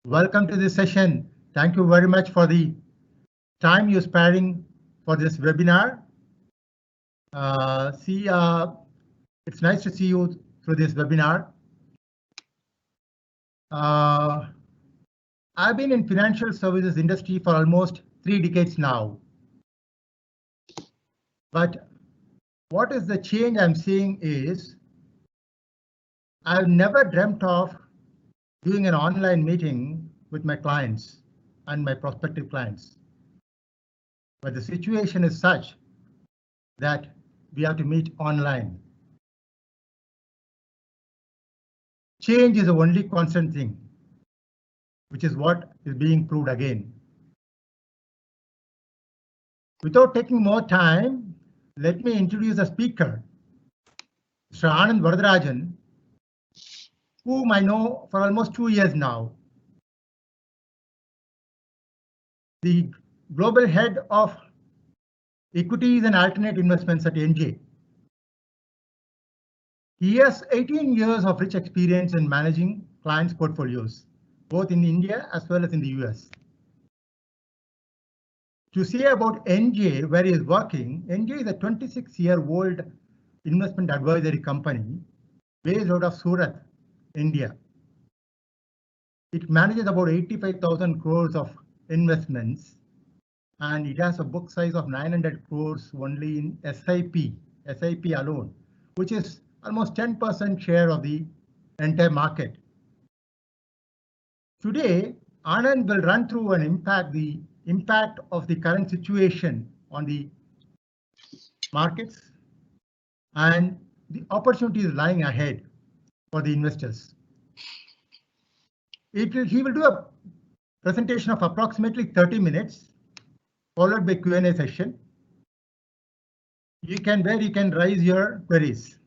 Welcome to this session. Thank you very much for the time you're sparing for this webinar. It's nice to see you through this webinar. I've been in financial services industry for almost 3 decades now. But what is the change I'm seeing is I've never dreamt of doing an online meeting with my clients and my prospective clients. But the situation is such that we have to meet online. Change is the only constant thing, which is what is being proved again. Without taking more time, let me introduce the speaker, Mr. Anand Varadarajan, whom I know for almost 2 years now. The global head of equities and alternate investments at NJ. He has 18 years of rich experience in managing clients' portfolios, both in India as well as in the US. To say about NJ, where he is working, NJ is a 26-year-old investment advisory company based out of Surat, India. It manages about 85,000 crores of investments, and it has a book size of 900 crores only in SIP alone, which is almost 10% share of the entire market. Today, Anand will run through the impact of the current situation on the markets and the opportunities lying ahead for the investors. He will do a presentation of approximately 30 minutes, followed by Q&A session. You can raise your queries.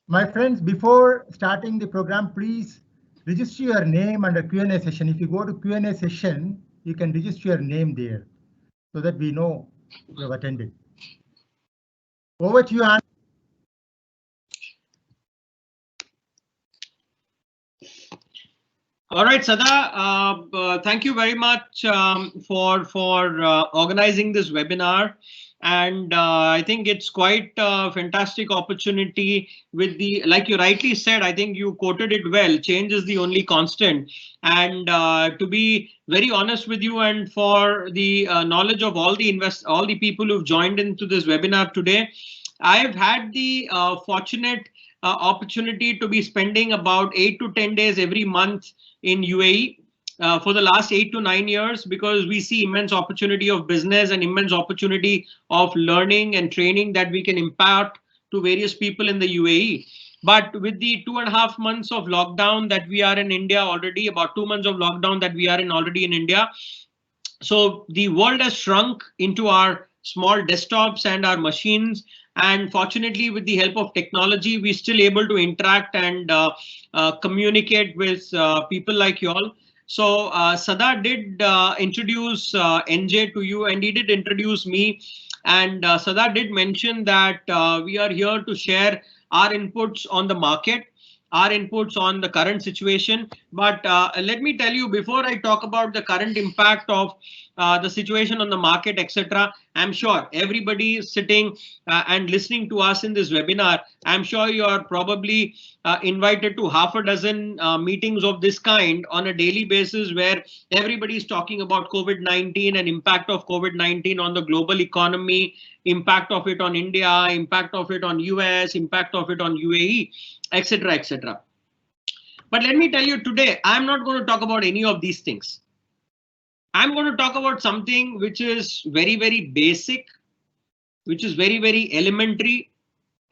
My friends, before starting the program, please register your name under Q&A session. If you go to Q&A session, you can register your name there so that we know you have attended. Over to you, Anand. All right, Sada, thank you very much for organizing this webinar. And I think it's quite a fantastic opportunity with the, like you rightly said, I think you quoted it well, change is the only constant. And to be very honest with you, and for the knowledge of all the people who've joined into this webinar today, I've had the fortunate opportunity to be spending about 8 to 10 days every month in UAE for the last 8 to 9 years, because we see immense opportunity of business and immense opportunity of learning and training that we can impart to various people in the UAE. But with the 2.5 months of lockdown that we are in India already, about 2 months of lockdown that we are in already in India, so the world has shrunk into our small desktops and our machines. And fortunately, with the help of technology, we're still able to interact and communicate with people like you all. So Sada did introduce NJ to you, and he did introduce me. And Sada did mention that we are here to share our inputs on the market, our inputs on the current situation. But let me tell you, before I talk about the current impact of the situation on the market, etc., I'm sure everybody is sitting and listening to us in this webinar. I'm sure you are probably invited to half a dozen meetings of this kind on a daily basis, where everybody is talking about COVID-19 and impact of COVID-19 on the global economy, impact of it on India, impact of it on US, impact of it on UAE, etc., etc. But let me tell you today, I'm not going to talk about any of these things. I'm going to talk about something which is very, very basic, which is very, very elementary,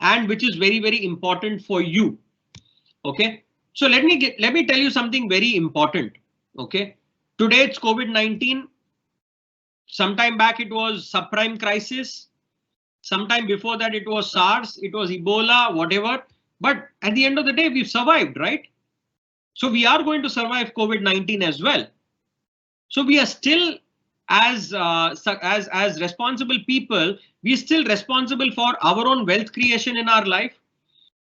and which is very, very important for you. Okay, so let me tell you something very important. Okay, today it's COVID-19. Sometime back it was subprime crisis. Sometime before that it was SARS, it was Ebola, whatever. But at the end of the day, we've survived, right? So we are going to survive COVID-19 as well. So we are still, as responsible people, we are still responsible for our own wealth creation in our life.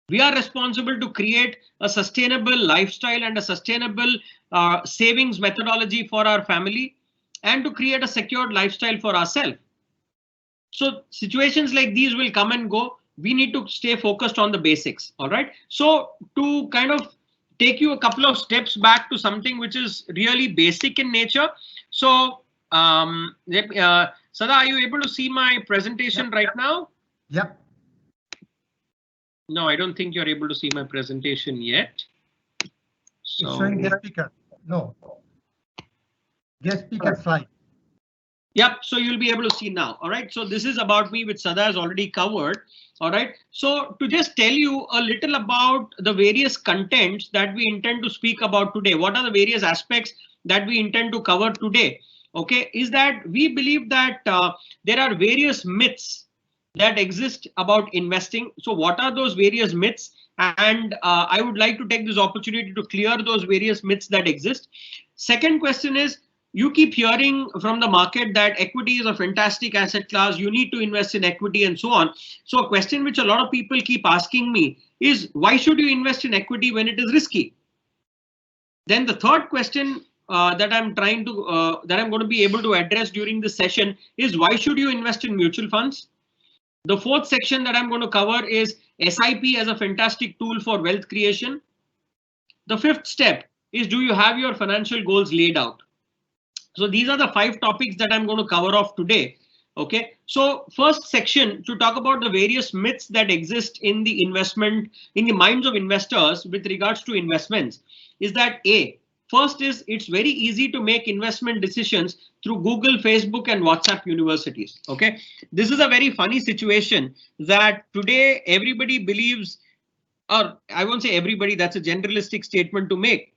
We are responsible to create a sustainable lifestyle and a sustainable savings methodology for our family, and to create a secured lifestyle for ourselves. So situations like these will come and go. We need to stay focused on the basics. All right. So to kind of take you a couple of steps back to something which is really basic in nature. So Sada, are you able to see my presentation right now? Yep. No, I don't think you're able to see my presentation yet. So it's showing guest speaker. No. Guest speaker slide. Yep, so you'll be able to see now. All right, so this is about me, which Sada has already covered. All right, so to just tell you a little about the various contents that we intend to speak about today, what are the various aspects that we intend to cover today? Okay, is that we believe that there are various myths that exist about investing. So what are those various myths? And I would like to take this opportunity to clear those various myths that exist. Second question is, you keep hearing from the market that equity is a fantastic asset class, you need to invest in equity and so on. So a question which a lot of people keep asking me is, why should you invest in equity when it is risky? Then the third question that I'm going to be able to address during this session is, why should you invest in mutual funds? The fourth section that I'm going to cover is SIP as a fantastic tool for wealth creation. The fifth step is, do you have your financial goals laid out? So these are the 5 topics that I'm going to cover off today. Okay, so first section to talk about the various myths that exist in the minds of investors with regards to investments is that first is, it's very easy to make investment decisions through Google, Facebook and WhatsApp universities. Okay, this is a very funny situation that today everybody believes, or I won't say everybody, that's a generalistic statement to make,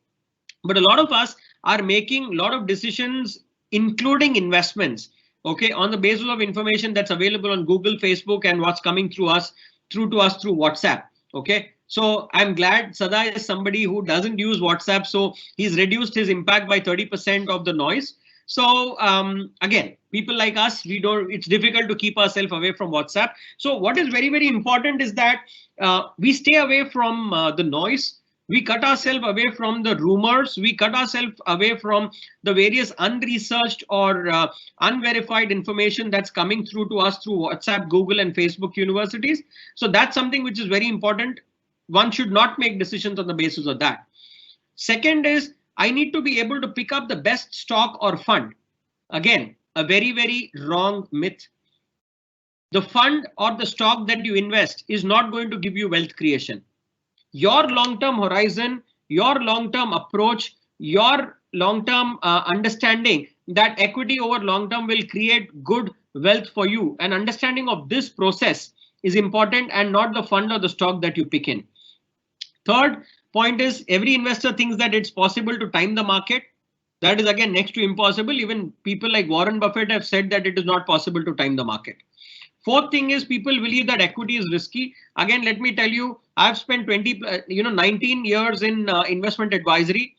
but a lot of us are making a lot of decisions, including investments, okay, on the basis of information that's available on Google, Facebook, and what's coming through us through WhatsApp. Okay, so I'm glad Sada is somebody who doesn't use WhatsApp, so he's reduced his impact by 30% of the noise. So again, people like us, it's difficult to keep ourselves away from WhatsApp. So what is very, very important is that we stay away from the noise. We cut ourselves away from the rumors. We cut ourselves away from the various unresearched or unverified information that's coming through to us through WhatsApp, Google and Facebook universities. So that's something which is very important. One should not make decisions on the basis of that. Second is, I need to be able to pick up the best stock or fund. Again, a very, very wrong myth. The fund or the stock that you invest is not going to give you wealth creation. Your long-term horizon, your long-term approach, your long-term understanding that equity over long-term will create good wealth for you. An understanding of this process is important, and not the fund or the stock that you pick in. Third point is, every investor thinks that it's possible to time the market. That is again next to impossible. Even people like Warren Buffett have said that it is not possible to time the market. Fourth thing is, people believe that equity is risky. Again, let me tell you, I've spent 19 years in investment advisory,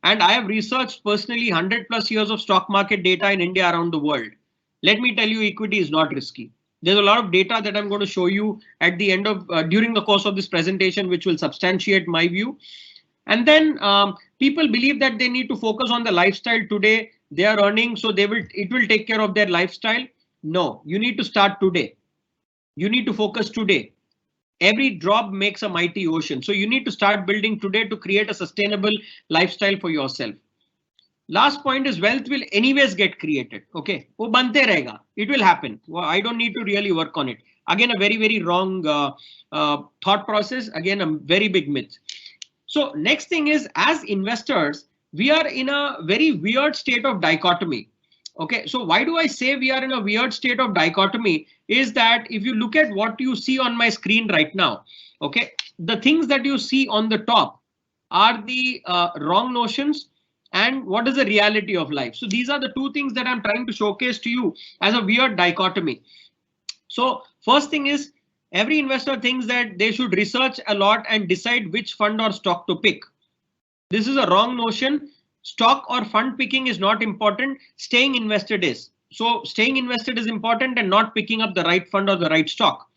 and I have researched personally 100+ years of stock market data in India around the world. Let me tell you, equity is not risky. There's a lot of data that I'm going to show you at the end of during the course of this presentation, which will substantiate my view. And then people believe that they need to focus on the lifestyle today. They are earning, so it will take care of their lifestyle. No, you need to start today. You need to focus today. Every drop makes a mighty ocean. So you need to start building today to create a sustainable lifestyle for yourself. Last point is, wealth will anyways get created. Okay, wo bante rahega. It will happen. Well, I don't need to really work on it. Again, a very, very wrong thought process. Again, a very big myth. So next thing is, as investors, we are in a very weird state of dichotomy. Okay, so why do I say we are in a weird state of dichotomy is that if you look at what you see on my screen right now, okay, the things that you see on the top are the wrong notions and what is the reality of life. So these are the two things that I'm trying to showcase to you as a weird dichotomy. So first thing is, every investor thinks that they should research a lot and decide which fund or stock to pick. This is a wrong notion. Stock or fund picking is not important. Staying invested is. So staying invested is important and not picking up the right fund or the right stock.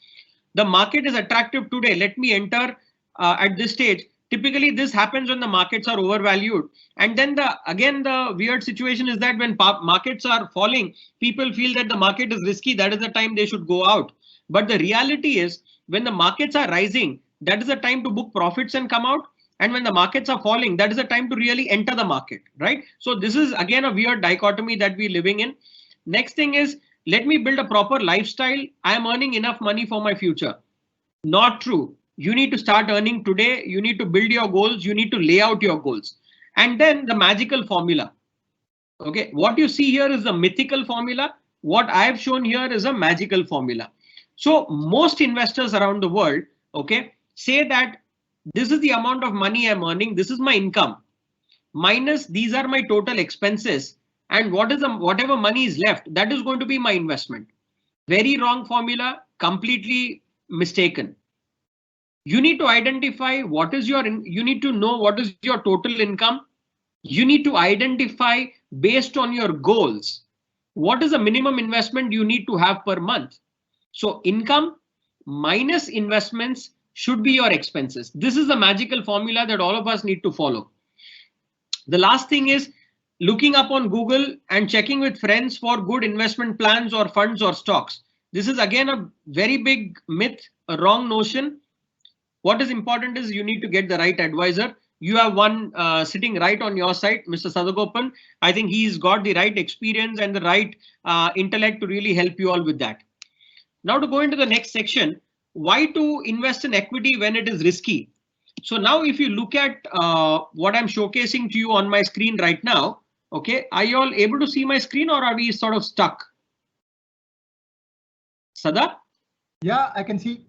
The market is attractive today. Let me enter. at this stage. Typically, this happens when the markets are overvalued. And then the weird situation is that when markets are falling, people feel that the market is risky. That is the time they should go out. But the reality is when the markets are rising, that is the time to book profits and come out. And when the markets are falling, that is the time to really enter the market, right? So this is again a weird dichotomy that we're living in. Next thing is, let me build a proper lifestyle. I am earning enough money for my future. Not true. You need to start earning today. You need to build your goals. You need to lay out your goals. And then the magical formula. Okay, what you see here is the mythical formula. What I have shown here is a magical formula. So most investors around the world, okay, say that this is the amount of money I'm earning. This is my income minus these are my total expenses. And whatever money is left, that is going to be my investment. Very wrong formula, completely mistaken. You need to identify what is you need to know what is your total income. You need to identify based on your goals, what is the minimum investment you need to have per month. So income minus investments should be your expenses. This is the magical formula that all of us need to follow. The last thing is looking up on Google and checking with friends for good investment plans or funds or stocks. This is again a very big myth, a wrong notion. What is important is you need to get the right advisor. You have one sitting right on your side, Mr. Sadagopan. I think he's got the right experience and the right intellect to really help you all with that. Now to go into the next section, why to invest in equity when it is risky? So now if you look at what I'm showcasing to you on my screen right now, okay, are you all able to see my screen or are we sort of stuck? Sada? Yeah, I can see.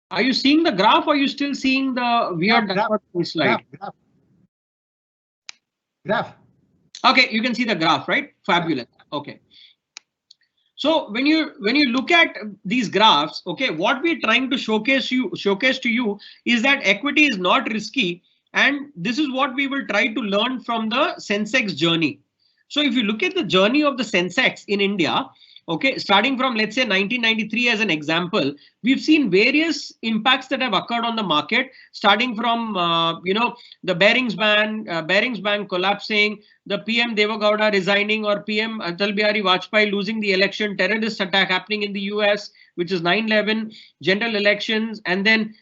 Are you seeing the graph or are you still seeing the weird slide? Graph. Okay, you can see the graph, right? Fabulous. Okay. So when you look at these graphs, okay, what we're trying to showcase to you is that equity is not risky, and this is what we will try to learn from the Sensex journey. So if you look at the journey of the Sensex in India, okay, starting from let's say 1993 as an example, we've seen various impacts that have occurred on the market, starting from the Barings ban collapsing, the PM Deva Gowda resigning, or PM Atal Bihari Vajpayee losing the election, terrorist attack happening in the US, which is 9/11, general elections, and then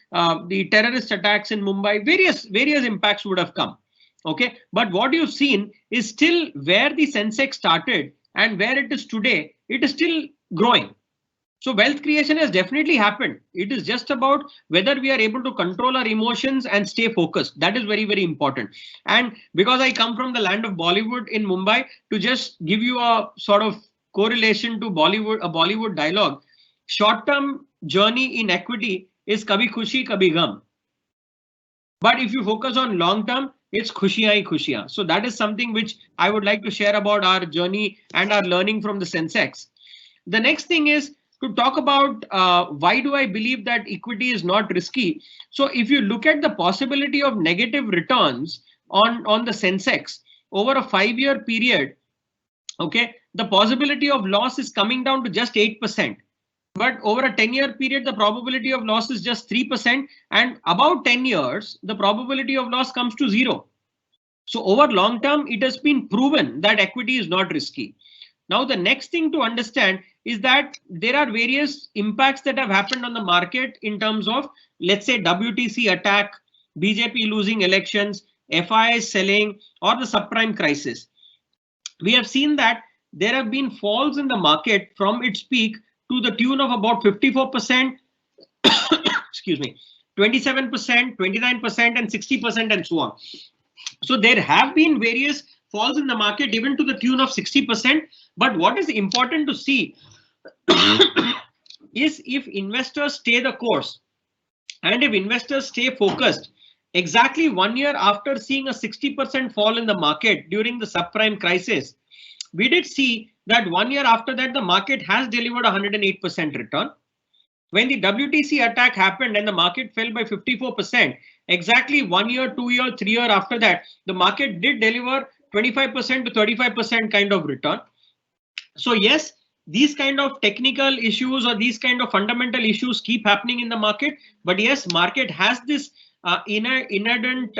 the terrorist attacks in Mumbai. Various impacts would have come. Okay, but what you've seen is still where the Sensex started and where it is today, it is still growing. So wealth creation has definitely happened. It is just about whether we are able to control our emotions and stay focused. That is very, very important. And because I come from the land of Bollywood in Mumbai, to just give you a sort of correlation to Bollywood, a Bollywood dialogue, short-term journey in equity is kabhi khushi, kabhi gham. But if you focus on long-term, it's khushiyan hi khushiyan. So that is something which I would like to share about our journey and our learning from the Sensex. The next thing is to talk about why do I believe that equity is not risky. So if you look at the possibility of negative returns on the Sensex over a 5-year period, okay, the possibility of loss is coming down to just 8%. But over a 10-year period, the probability of loss is just 3%. And about 10 years, the probability of loss comes to 0. So over long term, it has been proven that equity is not risky. Now, the next thing to understand is that there are various impacts that have happened on the market in terms of, let's say, WTC attack, BJP losing elections, FII selling, or the subprime crisis. We have seen that there have been falls in the market from its peak to the tune of about 54%, excuse me, 27%, 29%, and 60%, and so on. So there have been various falls in the market even to the tune of 60%. But what is important to see is if investors stay the course and if investors stay focused, exactly 1 year after seeing a 60% fall in the market during the subprime crisis, we did see that 1 year after that, the market has delivered 108% return. When the WTC attack happened and the market fell by 54%, exactly 1 year, 2 year, 3 year after that, the market did deliver 25% to 35% kind of return. So yes, these kind of technical issues or these kind of fundamental issues keep happening in the market. But yes, market has this inherent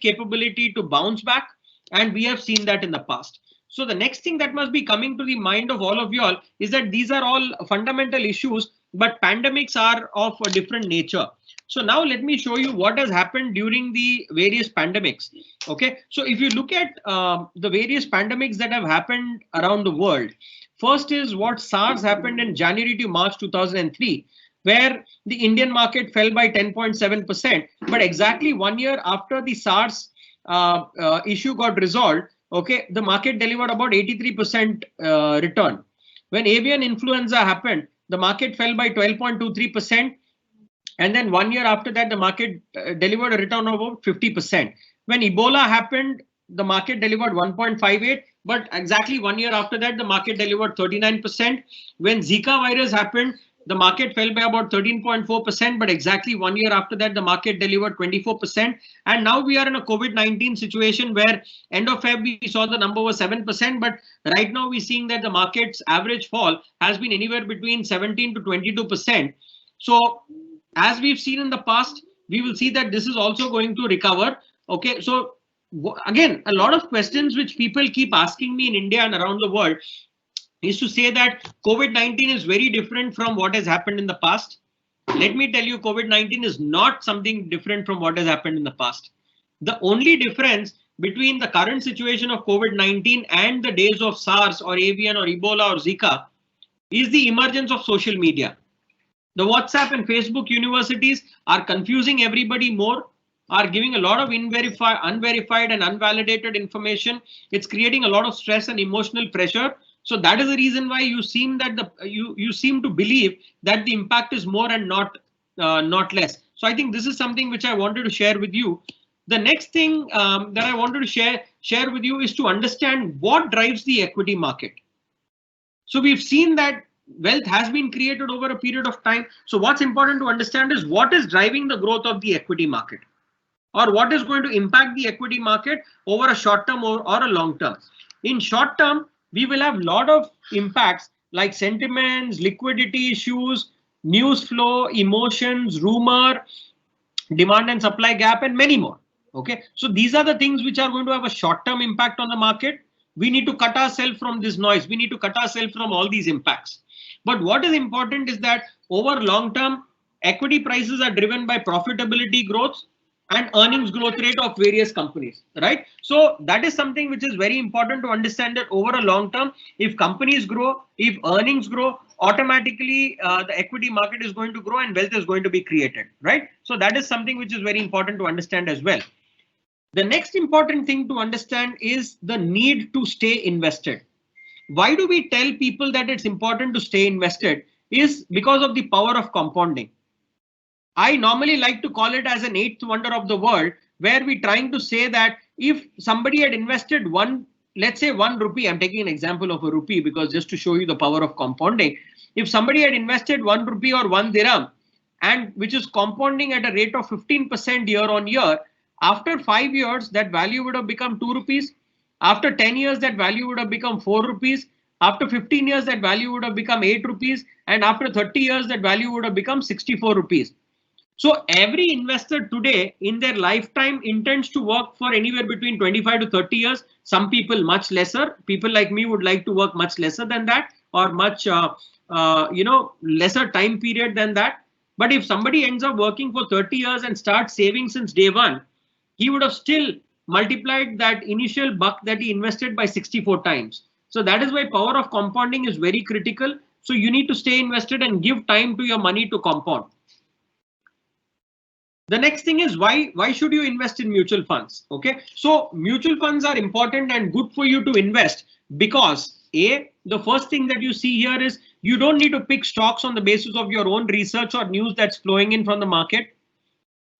capability to bounce back, and we have seen that in the past. So the next thing that must be coming to the mind of all of you all is that these are all fundamental issues, but pandemics are of a different nature. So now let me show you what has happened during the various pandemics. Okay, so if you look at the various pandemics that have happened around the world, first is what SARS happened in January to March 2003, where the Indian market fell by 10.7%. But exactly 1 year after the SARS issue got resolved, okay, the market delivered about 83% return. When avian influenza happened, the market fell by 12.23%. And then 1 year after that, the market delivered a return of about 50%. When Ebola happened, the market delivered 1.58, but exactly 1 year after that, the market delivered 39%. When Zika virus happened, the market fell by about 13.4%, but exactly 1 year after that, the market delivered 24%. And now we are in a COVID-19 situation where end of Feb, we saw the number was 7%, but right now we're seeing that the market's average fall has been anywhere between 17 to 22%. So as we've seen in the past, we will see that this is also going to recover. Okay, so again, a lot of questions which people keep asking me in India and around the world is to say that COVID-19 is very different from what has happened in the past. Let me tell you, COVID-19 is not something different from what has happened in the past. The only difference between the current situation of COVID-19 and the days of SARS or avian or Ebola or Zika is the emergence of social media. The WhatsApp and Facebook universities are confusing everybody more, are giving a lot of unverified and unvalidated information. It's creating a lot of stress and emotional pressure. So that is the reason why you seem that you seem to believe that the impact is more and not less. So I think this is something which I wanted to share with you. The next thing that I wanted to share with you is to understand what drives the equity market. So we've seen that wealth has been created over a period of time. So what's important to understand is what is driving the growth of the equity market, or what is going to impact the equity market over a short term or a long term. In short term, we will have a lot of impacts like sentiments, liquidity issues, news flow, emotions, rumor, demand and supply gap, and many more. Okay, so these are the things which are going to have a short term impact on the market. We need to cut ourselves from this noise. We need to cut ourselves from all these impacts. But what is important is that over long term, equity prices are driven by profitability growth and earnings growth rate of various companies, right? So that is something which is very important to understand, that over a long term, if companies grow, if earnings grow, automatically the equity market is going to grow and wealth is going to be created, right? So that is something which is very important to understand as well. The next important thing to understand is the need to stay invested. Why do we tell people that it's important to stay invested? Is because of the power of compounding. I normally like to call it as an eighth wonder of the world, where we're trying to say that if somebody had invested let's say 1 rupee, I'm taking an example of a rupee because just to show you the power of compounding. If somebody had invested 1 rupee or 1 dirham, and which is compounding at a rate of 15% year on year, after 5 years, that value would have become 2 rupees. After 10 years, that value would have become 4 rupees. After 15 years, that value would have become 8 rupees. And after 30 years, that value would have become 64 rupees. So every investor today in their lifetime intends to work for anywhere between 25 to 30 years. Some people much lesser. People like me would like to work much lesser than that, or much lesser time period than that. But if somebody ends up working for 30 years and starts saving since day one, he would have still multiplied that initial buck that he invested by 64 times. So that is why power of compounding is very critical. So you need to stay invested and give time to your money to compound. The next thing is why should you invest in mutual funds? Okay, so mutual funds are important and good for you to invest because the first thing that you see here is you don't need to pick stocks on the basis of your own research or news that's flowing in from the market.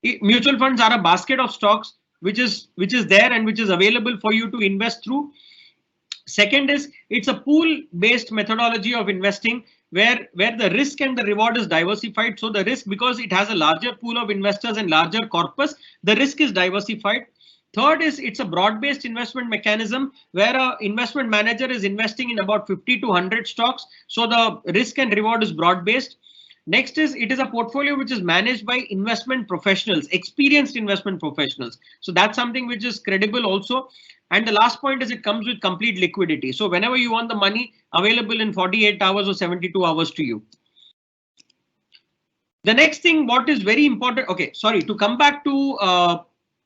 Mutual funds are a basket of stocks which is there and which is available for you to invest through. Second is it's a pool based methodology of investing where the risk and the reward is diversified. So the risk, because it has a larger pool of investors and larger corpus, the risk is diversified. Third is it's a broad-based investment mechanism where an investment manager is investing in about 50 to 100 stocks. So the risk and reward is broad-based. Next is it is a portfolio which is managed by investment professionals, experienced investment professionals. So that's something which is credible also. And the last point is it comes with complete liquidity. So whenever you want the money, available in 48 hours or 72 hours to you. The next thing, what is very important, okay, sorry, to come back to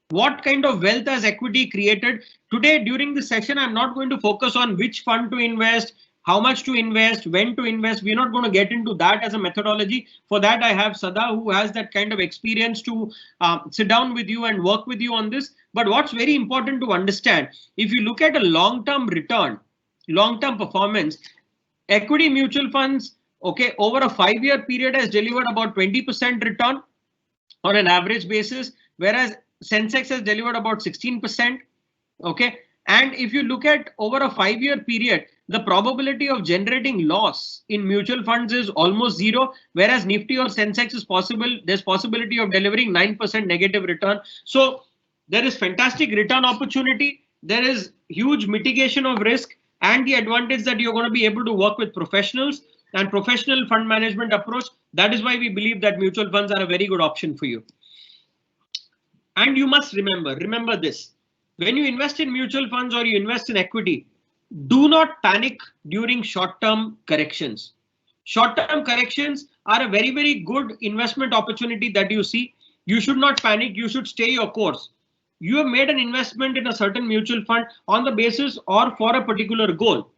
what kind of wealth has equity created. Today during the session, I'm not going to focus on which fund to invest, how much to invest, when to invest. We're not going to get into that as a methodology. For that, I have Sada, who has that kind of experience to sit down with you and work with you on this. But what's very important to understand, if you look at a long-term return, long-term performance, equity mutual funds, okay, over a 5-year period has delivered about 20% return on an average basis, whereas Sensex has delivered about 16%. Okay. And if you look at over a 5-year period, the probability of generating loss in mutual funds is almost zero, whereas Nifty or Sensex is possible. There's possibility of delivering 9% negative return. So there is fantastic return opportunity. There is huge mitigation of risk and the advantage that you're going to be able to work with professionals and professional fund management approach. That is why we believe that mutual funds are a very good option for you. And you must remember this. When you invest in mutual funds or you invest in equity, do not panic during short-term corrections. Short-term corrections are a very, very good investment opportunity that you see. You should not panic. You should stay your course. You have made an investment in a certain mutual fund on the basis or for a particular goal.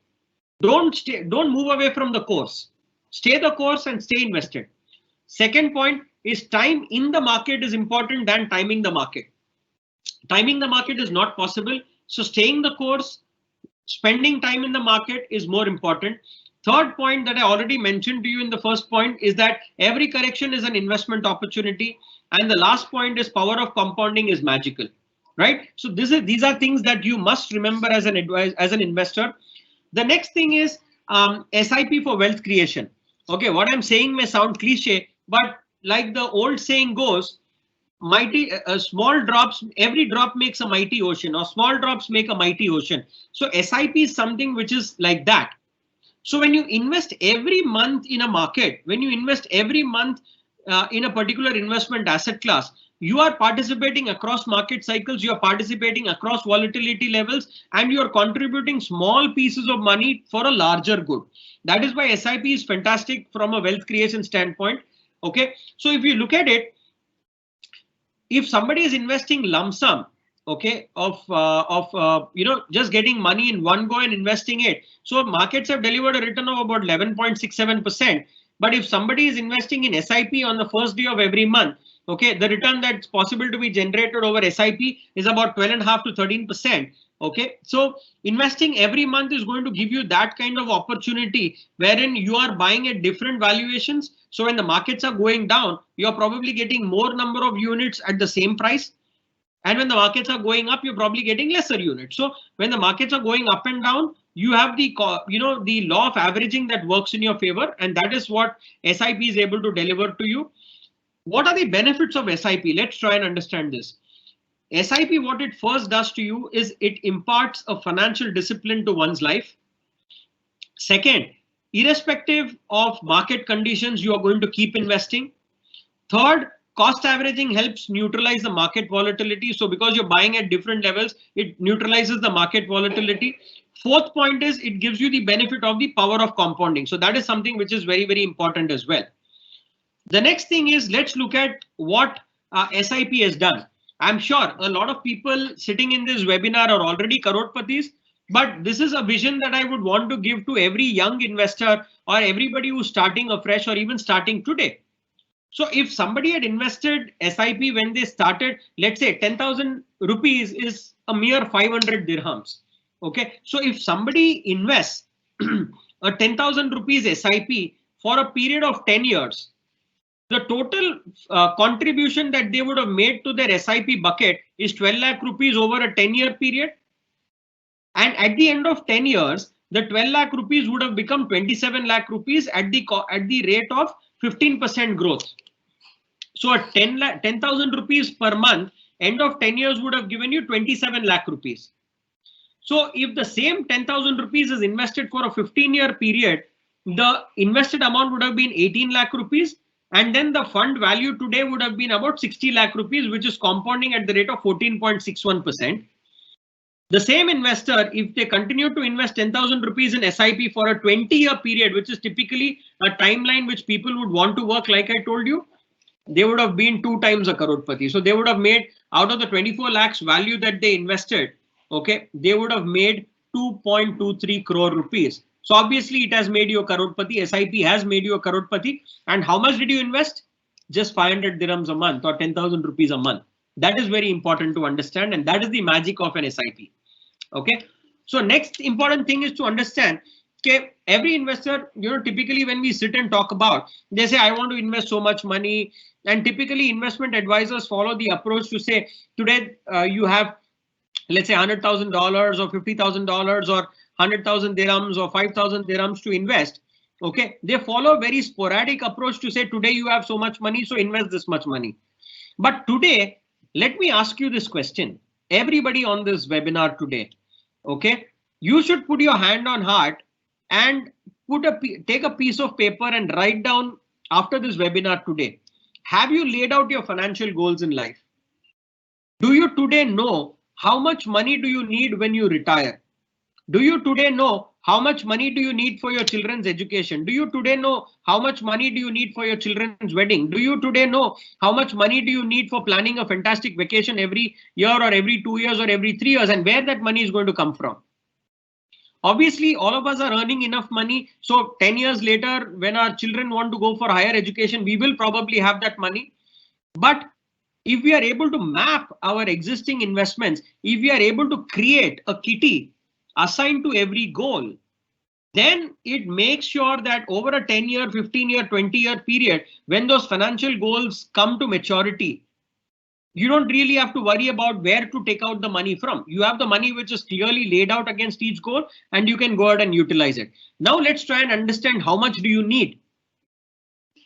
Don't move away from the course. Stay the course and stay invested. Second point is time in the market is important than timing the market. Timing the market is not possible. So staying the course, spending time in the market is more important. Third point that I already mentioned to you in the first point is that every correction is an investment opportunity. And the last point is power of compounding is magical, right? So these are things that you must remember as an investor. The next thing is SIP for wealth creation. Okay, what I'm saying may sound cliche, but like the old saying goes, small drops, every drop makes a mighty ocean, or small drops make a mighty ocean. So SIP is something which is like that. So when you invest every month in a market, when you invest every month in a particular investment asset class, you are participating across market cycles, you are participating across volatility levels, and you are contributing small pieces of money for a larger good. That is why SIP is fantastic from a wealth creation standpoint. Okay, so if you look at it, if somebody is investing lump sum, okay, of just getting money in one go and investing it, so markets have delivered a return of about 11.67%. But if somebody is investing in SIP on the first day of every month, okay, the return that's possible to be generated over SIP is about 12.5 to 13%. Okay, so investing every month is going to give you that kind of opportunity wherein you are buying at different valuations. So when the markets are going down, you're probably getting more number of units at the same price. And when the markets are going up, you're probably getting lesser units. So when the markets are going up and down, you have the law of averaging that works in your favor. And that is what SIP is able to deliver to you. What are the benefits of SIP? Let's try and understand this. SIP, what it first does to you is it imparts a financial discipline to one's life. Second, irrespective of market conditions, you are going to keep investing. Third, cost averaging helps neutralize the market volatility. So because you're buying at different levels, it neutralizes the market volatility. Fourth point is it gives you the benefit of the power of compounding. So that is something which is very, very important as well. The next thing is let's look at what SIP has done. I'm sure a lot of people sitting in this webinar are already crorepati's, but this is a vision that I would want to give to every young investor or everybody who's starting afresh or even starting today. So if somebody had invested SIP when they started, let's say 10,000 rupees is a mere 500 dirhams. Okay, so if somebody invests a 10,000 rupees SIP for a period of 10 years, the total contribution that they would have made to their SIP bucket is 12 lakh rupees over a 10-year period. And at the end of 10 years, the 12 lakh rupees would have become 27 lakh rupees at the rate of 15% growth. So at 10,000 rupees per month, end of 10 years would have given you 27 lakh rupees. So if the same 10,000 rupees is invested for a 15-year period, the invested amount would have been 18 lakh rupees. And then the fund value today would have been about 60 lakh rupees, which is compounding at the rate of 14.61%. The same investor, if they continue to invest 10,000 rupees in SIP for a 20-year period, which is typically a timeline which people would want to work, like I told you, they would have been 2 times a crorepati. So they would have made, out of the 24 lakhs value that they invested, okay, they would have made 2.23 crore rupees. So obviously it has made you a crorepati. SIP has made you a crorepati. And how much did you invest? Just 500 dirhams a month or 10,000 rupees a month. That is very important to understand. And that is the magic of an SIP. Okay. So next important thing is to understand, okay, every investor, typically when we sit and talk about, they say, I want to invest so much money. And typically investment advisors follow the approach to say, today you have, let's say $100,000 or $50,000 or 100,000 dirhams or 5,000 dirhams to invest. Okay, they follow a very sporadic approach to say, today you have so much money, so invest this much money. But today, let me ask you this question. Everybody on this webinar today, okay, you should put your hand on heart and take a piece of paper and write down after this webinar today. Have you laid out your financial goals in life? Do you today know how much money do you need when you retire? Do you today know how much money do you need for your children's education? Do you today know how much money do you need for your children's wedding? Do you today know how much money do you need for planning a fantastic vacation every year or every 2 years or every 3 years, and where that money is going to come from? Obviously, all of us are earning enough money. So 10 years later, when our children want to go for higher education, we will probably have that money. But if we are able to map our existing investments, if we are able to create a kitty assigned to every goal, then it makes sure that over a 10-year, 15-year, 20-year period, when those financial goals come to maturity, you don't really have to worry about where to take out the money from. You have the money which is clearly laid out against each goal, and you can go ahead and utilize it. Now let's try and understand how much do you need.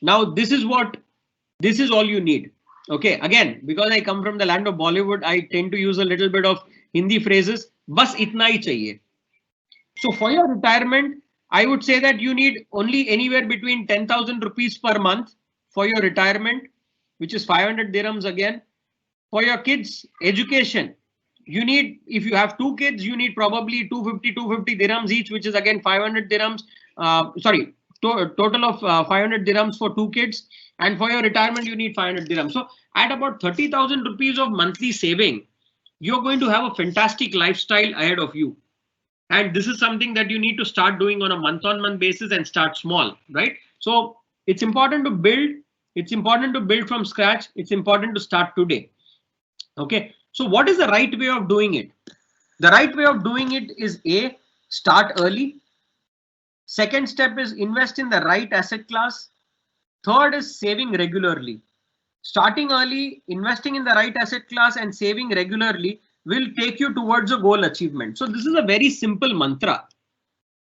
Now this is all you need. Okay, again, because I come from the land of Bollywood, I tend to use a little bit of Hindi phrases. Bas itna hi chahiye. So for your retirement, I would say that you need only anywhere between 10,000 rupees per month for your retirement, which is 500 dirhams again. For your kids' education, you need, if you have 2 kids, you need probably 250 dirhams each, which is again 500 dirhams. Total of 500 dirhams for 2 kids. And for your retirement, you need 500 dirhams. So at about 30,000 rupees of monthly saving, you're going to have a fantastic lifestyle ahead of you. And this is something that you need to start doing on a month-on-month basis and start small, right? So it's important to build. It's important to build from scratch. It's important to start today. Okay. So what is the right way of doing it? The right way of doing it is A, start early. Second step is invest in the right asset class. Third is saving regularly. Starting early, investing in the right asset class and saving regularly will take you towards a goal achievement. So this is a very simple mantra.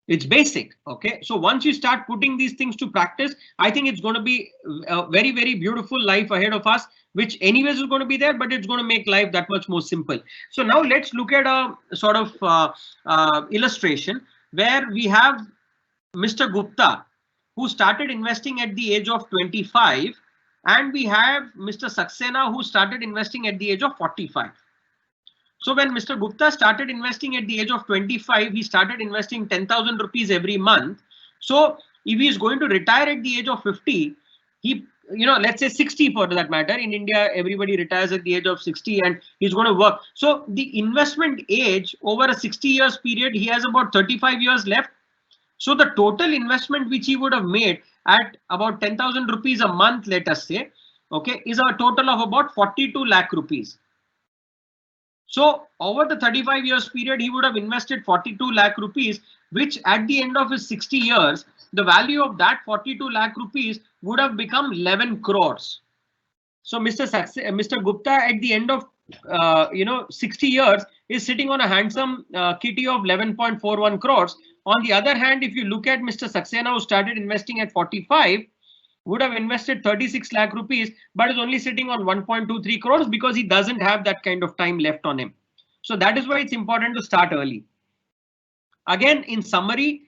It's basic. Okay. So once you start putting these things to practice, I think it's going to be a very, very beautiful life ahead of us, which anyways is going to be there, but it's going to make life that much more simple. So now let's look at a sort of illustration where we have Mr. Gupta, who started investing at the age of 25, and we have Mr. Saxena, who started investing at the age of 45. So when Mr. Gupta started investing at the age of 25, he started investing 10,000 rupees every month. So if he is going to retire at the age of 50, he, let's say 60 for that matter. In India, everybody retires at the age of 60 and he's going to work. So the investment age over a 60 years period, he has about 35 years left. So the total investment which he would have made at about 10,000 rupees a month, let us say, okay, is a total of about 42 lakh rupees. So over the 35 years period, he would have invested 42 lakh rupees, which at the end of his 60 years, the value of that 42 lakh rupees would have become 11 crores. So Mr. Gupta at the end of 60 years is sitting on a handsome kitty of 11.41 crores. On the other hand, if you look at Mr. Saxena, who started investing at 45, would have invested 36 lakh rupees, but is only sitting on 1.23 crores because he doesn't have that kind of time left on him. So that is why it's important to start early. Again, in summary,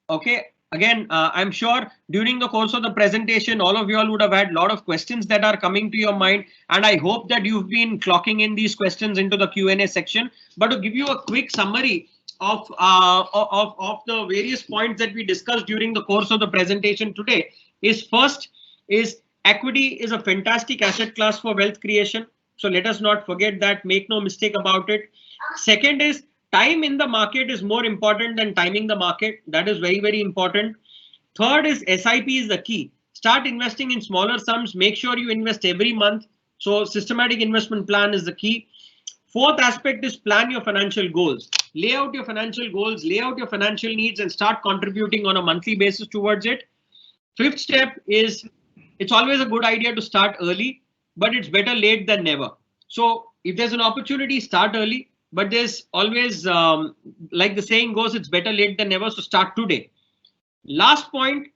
okay, again, I'm sure during the course of the presentation, all of you all would have had a lot of questions that are coming to your mind. And I hope that you've been clocking in these questions into the Q&A section. But to give you a quick summary of the various points that we discussed during the course of the presentation today is first is equity is a fantastic asset class for wealth creation. So let us not forget that, make no mistake about it. Second is time in the market is more important than timing the market. That is very, very important. Third is SIP is the key. Start investing in smaller sums. Make sure you invest every month. So systematic investment plan is the key. Fourth aspect is plan your financial goals. Lay out your financial goals, lay out your financial needs and start contributing on a monthly basis towards it. Fifth step is it's always a good idea to start early, but it's better late than never. So if there's an opportunity, start early. But there's always, like the saying goes, it's better late than never. So start today. Last point,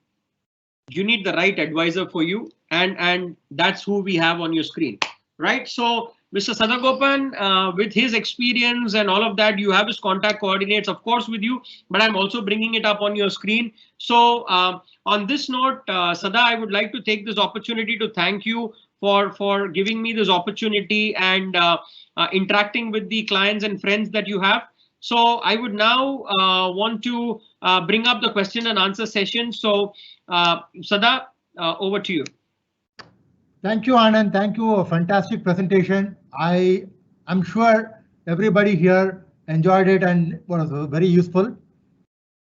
you need the right advisor for you. And that's who we have on your screen, right? So Mr. Sadagopan, with his experience and all of that, you have his contact coordinates, of course, with you, but I'm also bringing it up on your screen. So on this note, Sada, I would like to take this opportunity to thank you for giving me this opportunity and interacting with the clients and friends that you have. So I would now want to bring up the question and answer session. So Sada, over to you. Thank you, Anand. Thank you. A fantastic presentation. I'm sure everybody here enjoyed it and was very useful.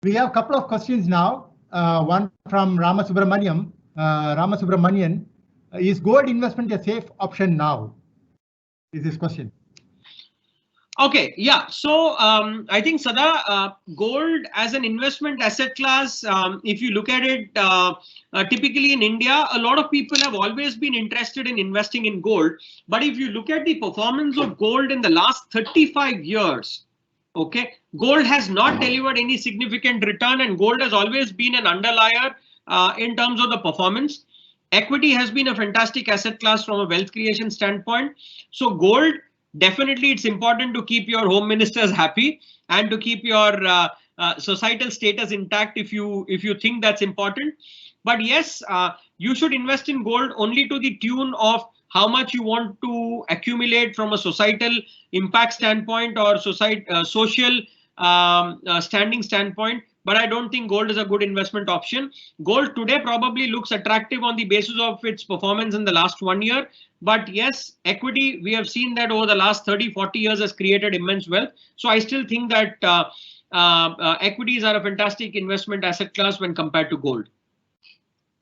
We have a couple of questions now. One from Ramasubramanian. Is gold investment a safe option now? Is this question. Okay, yeah. So I think, Sada, gold as an investment asset class, if you look at it, typically in India, a lot of people have always been interested in investing in gold. But if you look at the performance of gold in the last 35 years, okay, gold has not delivered any significant return and gold has always been an underlier in terms of the performance. Equity has been a fantastic asset class from a wealth creation standpoint. So gold, definitely it's important to keep your home ministers happy and to keep your societal status intact if you think that's important. But yes, you should invest in gold only to the tune of how much you want to accumulate from a societal impact standpoint or social standing standpoint. But I don't think gold is a good investment option. Gold today probably looks attractive on the basis of its performance in the last 1 year. But yes, equity, we have seen that over the last 30-40 years has created immense wealth. So I still think that equities are a fantastic investment asset class when compared to gold.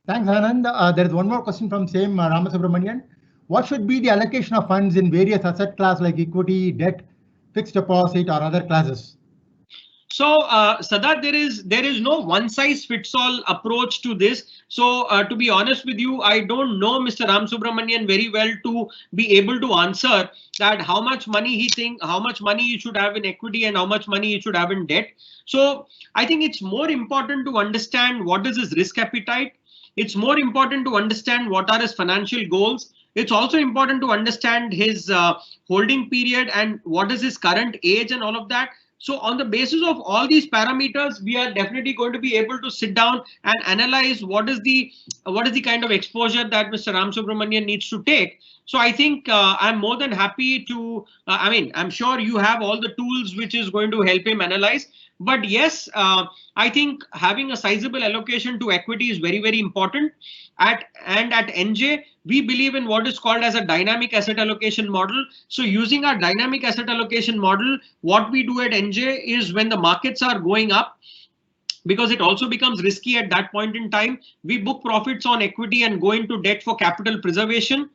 Thanks, Anand. There is one more question from same Ramasubramanian. What should be the allocation of funds in various asset classes like equity, debt, fixed deposit or other classes? So, Sada, there is no one size fits all approach to this. So, to be honest with you, I don't know Mr. Ramasubramanian very well to be able to answer that how much money how much money you should have in equity and how much money you should have in debt. So, I think it's more important to understand what is his risk appetite. It's more important to understand what are his financial goals. It's also important to understand his holding period and what is his current age and all of that. So on the basis of all these parameters, we are definitely going to be able to sit down and analyze what is the kind of exposure that Mr. Ramasubramanian needs to take. So I think I'm more than happy to, I'm sure you have all the tools which is going to help him analyze. But yes, I think having a sizable allocation to equity is very, very important. At NJ, we believe in what is called as a dynamic asset allocation model. So using our dynamic asset allocation model, what we do at NJ is when the markets are going up, because it also becomes risky at that point in time, we book profits on equity and go into debt for capital preservation.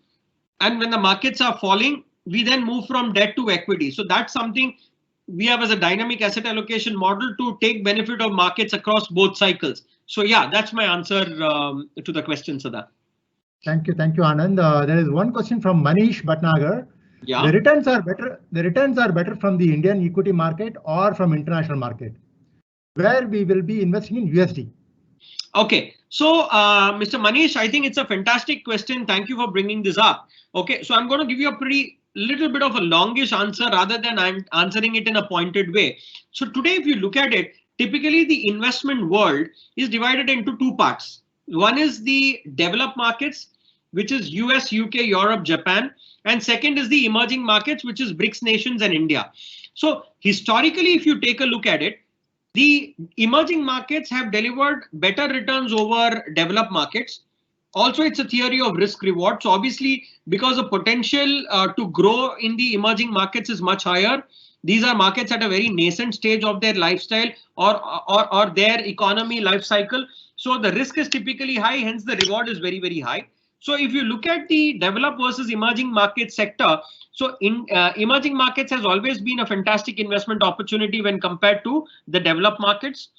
And when the markets are falling, we then move from debt to equity. So that's something we have as a dynamic asset allocation model to take benefit of markets across both cycles. So yeah, that's my answer to the question, Sada. Thank you, Anand. There is one question from Manish Bhatnagar. Yeah. The returns are better from the Indian equity market or from international market, where we will be investing in USD. Okay, so Mr. Manish, I think it's a fantastic question. Thank you for bringing this up. Okay, so I'm going to give you a pretty little bit of a longish answer rather than I'm answering it in a pointed way. So today, if you look at it, typically the investment world is divided into two parts. One is the developed markets, which is US, UK, Europe, Japan. And second is the emerging markets, which is BRICS nations and India. So historically, if you take a look at it, the emerging markets have delivered better returns over developed markets. Also, it's a theory of risk reward. So obviously, because the potential to grow in the emerging markets is much higher, these are markets at a very nascent stage of their lifestyle or their economy life cycle. So the risk is typically high, hence the reward is very, very high. So if you look at the developed versus emerging market sector, so in emerging markets has always been a fantastic investment opportunity when compared to the developed markets.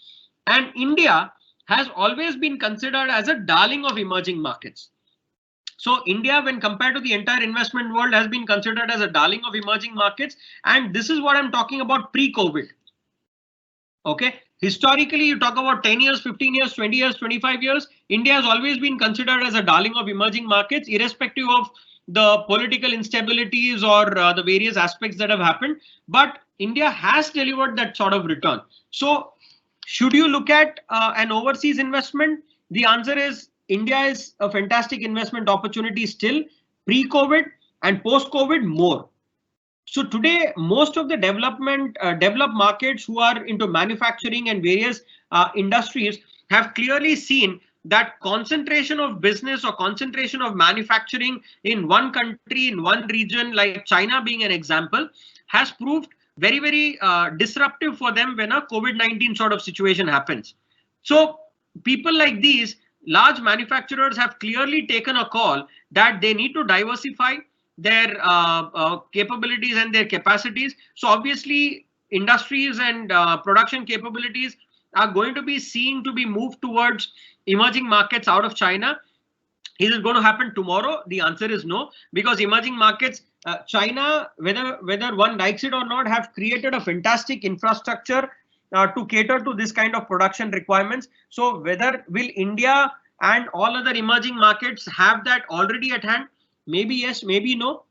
And India has always been considered as a darling of emerging markets. So India, when compared to the entire investment world, has been considered as a darling of emerging markets. And this is what I'm talking about pre-COVID. Okay. Historically, you talk about 10 years, 15 years, 20 years, 25 years, India has always been considered as a darling of emerging markets, irrespective of the political instabilities or the various aspects that have happened. But India has delivered that sort of return. So should you look at an overseas investment? The answer is India is a fantastic investment opportunity still, pre-COVID and post-COVID more. So today, most of the developed markets who are into manufacturing and various industries have clearly seen that concentration of business or concentration of manufacturing in one country, in one region, like China being an example, has proved very, very disruptive for them when a COVID-19 sort of situation happens. So people like these large manufacturers have clearly taken a call that they need to diversify their capabilities and their capacities. So obviously industries and production capabilities are going to be seen to be moved towards emerging markets out of China. Is it going to happen tomorrow? The answer is no, because emerging markets, China, whether one likes it or not, have created a fantastic infrastructure to cater to this kind of production requirements. So whether will India and all other emerging markets have that already at hand? Maybe yes, maybe no.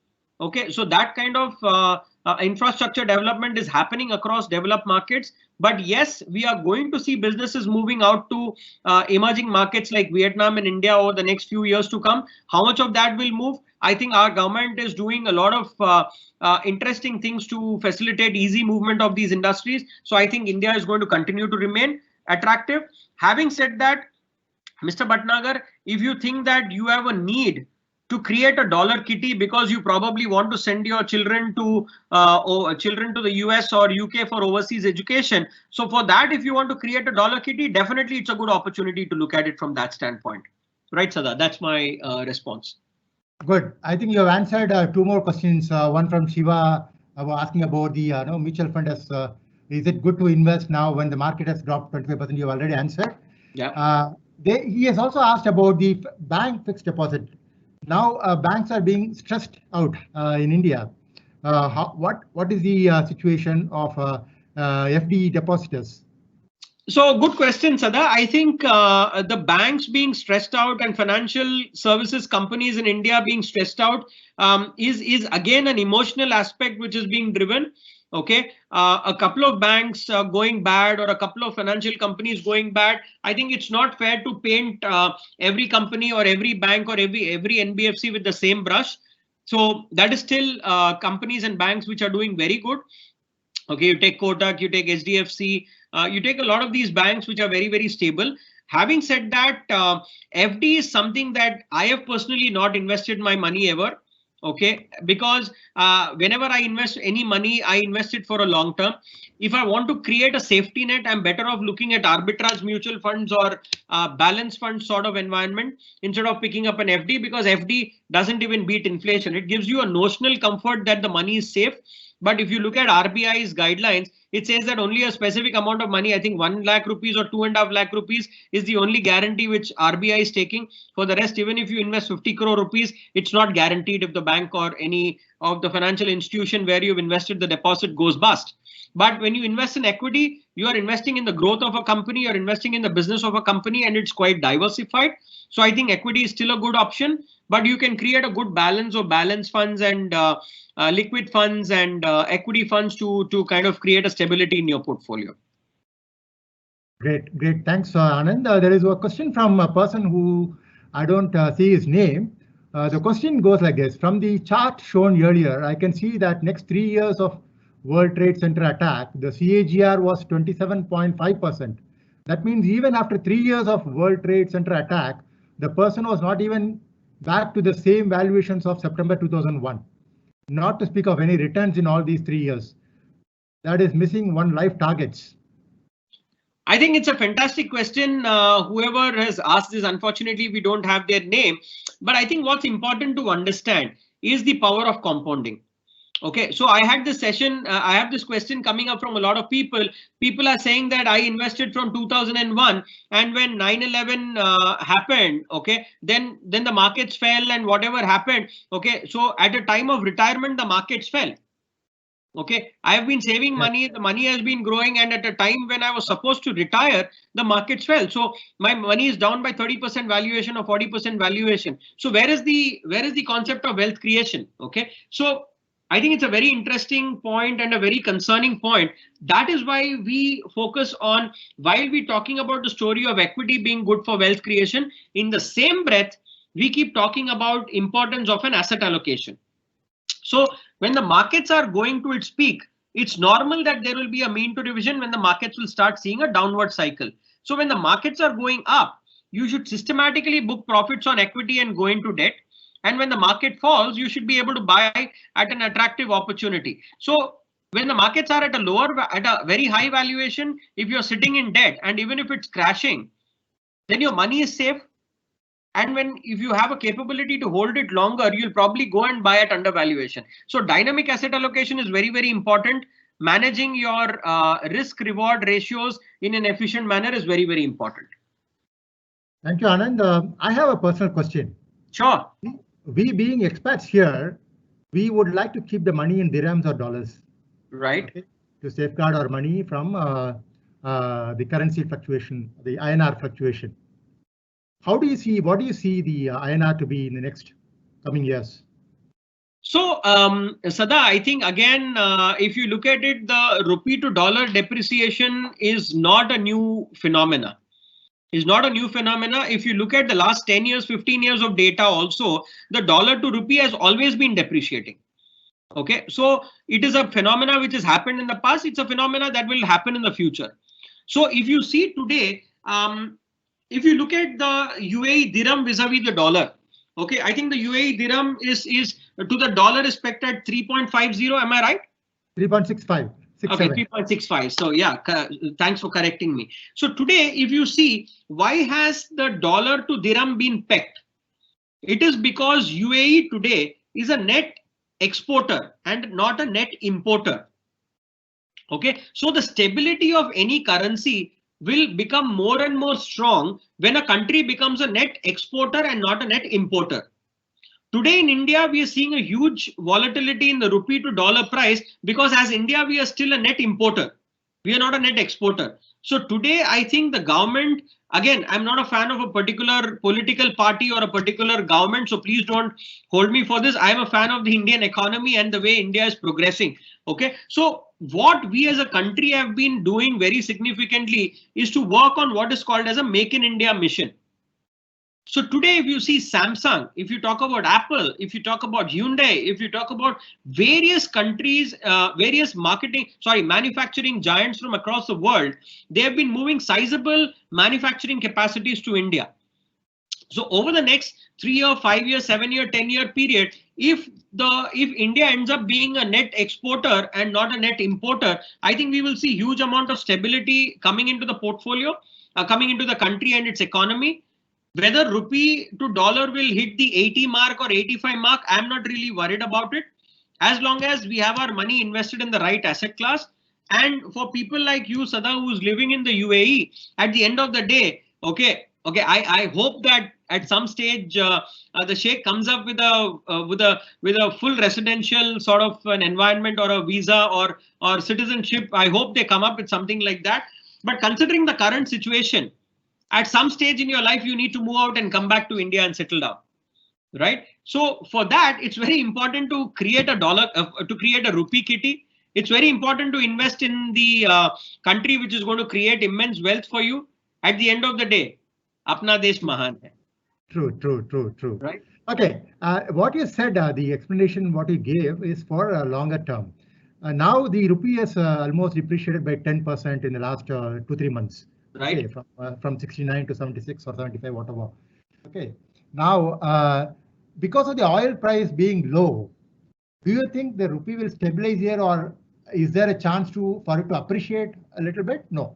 Okay, so that kind of infrastructure development is happening across developed markets. But yes, we are going to see businesses moving out to emerging markets like Vietnam and India over the next few years to come. How much of that will move? I think our government is doing a lot of interesting things to facilitate easy movement of these industries. So I think India is going to continue to remain attractive. Having said that, Mr. Bhatnagar, if you think that you have a need to create a dollar kitty because you probably want to send your children to the US or UK for overseas education. So for that, if you want to create a dollar kitty, definitely it's a good opportunity to look at it from that standpoint. Right, Sada? That's my response. Good. I think you have answered two more questions. One from Shiva asking about the mutual fund. Is it good to invest now when the market has dropped 25%? You have already answered. Yeah. He has also asked about the bank fixed deposit. Now banks are being stressed out in India. What is the situation of FD depositors? So good question, Sada. I think the banks being stressed out and financial services companies in India being stressed out is again an emotional aspect which is being driven. Okay, a couple of banks going bad or a couple of financial companies going bad. I think it's not fair to paint every company or every bank or every NBFC with the same brush. So that is still companies and banks which are doing very good. Okay, you take Kotak, you take HDFC, you take a lot of these banks which are very, very stable. Having said that, FD is something that I have personally not invested my money ever. Okay, because whenever I invest any money, I invest it for a long term. If I want to create a safety net, I'm better off looking at arbitrage mutual funds or balance fund sort of environment instead of picking up an FD, because FD doesn't even beat inflation. It gives you a notional comfort that the money is safe. But if you look at RBI's guidelines, it says that only a specific amount of money, I think 1 lakh rupees or 2.5 lakh rupees is the only guarantee which RBI is taking. For the rest, even if you invest 50 crore rupees, it's not guaranteed if the bank or any of the financial institution where you've invested the deposit goes bust. But when you invest in equity, you are investing in the growth of a company, you're investing in the business of a company, and it's quite diversified. So I think equity is still a good option, but you can create a good balance of balance funds and liquid funds and equity funds to kind of create a stability in your portfolio. Great. Thanks, Anand. There is a question from a person who I don't see his name. The question goes like this. From the chart shown earlier, I can see that next 3 years of World Trade Center attack, the CAGR was 27.5%. That means even after 3 years of World Trade Center attack, the person was not even back to the same valuations of September 2001. Not to speak of any returns in all these 3 years. That is missing one life targets. I think it's a fantastic question. Whoever has asked this, unfortunately, we don't have their name. But I think what's important to understand is the power of compounding. Okay, so I had this session, I have this question coming up from a lot of people. People are saying that I invested from 2001 and when 9/11 happened, okay, then the markets fell and whatever happened. Okay, so at a time of retirement, the markets fell. Okay, I have been saving money, the money has been growing, and at a time when I was supposed to retire, the markets fell. So my money is down by 30% valuation or 40% valuation. So where is the concept of wealth creation? Okay, so I think it's a very interesting point and a very concerning point. That is why we focus on, while we're talking about the story of equity being good for wealth creation, in the same breath, we keep talking about importance of an asset allocation. So when the markets are going to its peak, it's normal that there will be a mean to revision when the markets will start seeing a downward cycle. So when the markets are going up, you should systematically book profits on equity and go into debt. And when the market falls, you should be able to buy at an attractive opportunity. So when the markets are at a very high valuation, if you're sitting in debt and even if it's crashing, then your money is safe. And if you have a capability to hold it longer, you'll probably go and buy at undervaluation. So dynamic asset allocation is very, very important. Managing your risk reward ratios in an efficient manner is very, very important. Thank you, Anand. I have a personal question. Sure. We being expats here, we would like to keep the money in dirhams or dollars. Right. Okay, to safeguard our money from the currency fluctuation, the INR fluctuation. What do you see the INR to be in the next coming years? So, Sada, I think again, if you look at it, the rupee to dollar depreciation is not a new phenomena. If you look at the last 10 years, 15 years of data also, the dollar to rupee has always been depreciating. Okay, so it is a phenomena which has happened in the past. It's a phenomena that will happen in the future. So if you see today, if you look at the UAE dirham vis-a-vis the dollar, okay, I think the UAE dirham is to the dollar is pegged at 3.50. Am I right? 3.65. Okay, 3.65. So yeah, thanks for correcting me. So today, if you see, why has the dollar to dirham been pegged? It is because UAE today is a net exporter and not a net importer. Okay, so the stability of any currency will become more and more strong when a country becomes a net exporter and not a net importer. Today in India, we are seeing a huge volatility in the rupee to dollar price because as India, we are still a net importer. We are not a net exporter. So today, I think the government, again, I'm not a fan of a particular political party or a particular government, so please don't hold me for this. I am a fan of the Indian economy and the way India is progressing. Okay, so what we as a country have been doing very significantly is to work on what is called as a Make in India mission. So today, if you see Samsung, if you talk about Apple, if you talk about Hyundai, if you talk about various countries, various manufacturing giants from across the world, they have been moving sizable manufacturing capacities to India. So over the next 3-year, 5-year, 7-year, 10-year period, if India ends up being a net exporter and not a net importer, I think we will see huge amount of stability coming into the portfolio, coming into the country and its economy. Whether rupee to dollar will hit the 80 mark or 85 mark, I'm not really worried about it. As long as we have our money invested in the right asset class And for people like you, Sada, who's living in the UAE, at the end of the day, okay, I hope that at some stage the Sheikh comes up with a full residential sort of an environment or a visa or citizenship. I hope they come up with something like that. But considering the current situation, at some stage in your life, you need to move out and come back to India and settle down, right? So for that, it's very important to create a rupee kitty. It's very important to invest in the country which is going to create immense wealth for you. At the end of the day, apna desh mahan hai. True. Right. Okay. What you said, the explanation what you gave is for a longer term. Now the rupee has almost depreciated by 10% in the last 2-3 months. Right. Okay, from 69 to 76 or 75, whatever. Okay. Now, because of the oil price being low, do you think the rupee will stabilize here, or is there a chance for it to appreciate a little bit? No.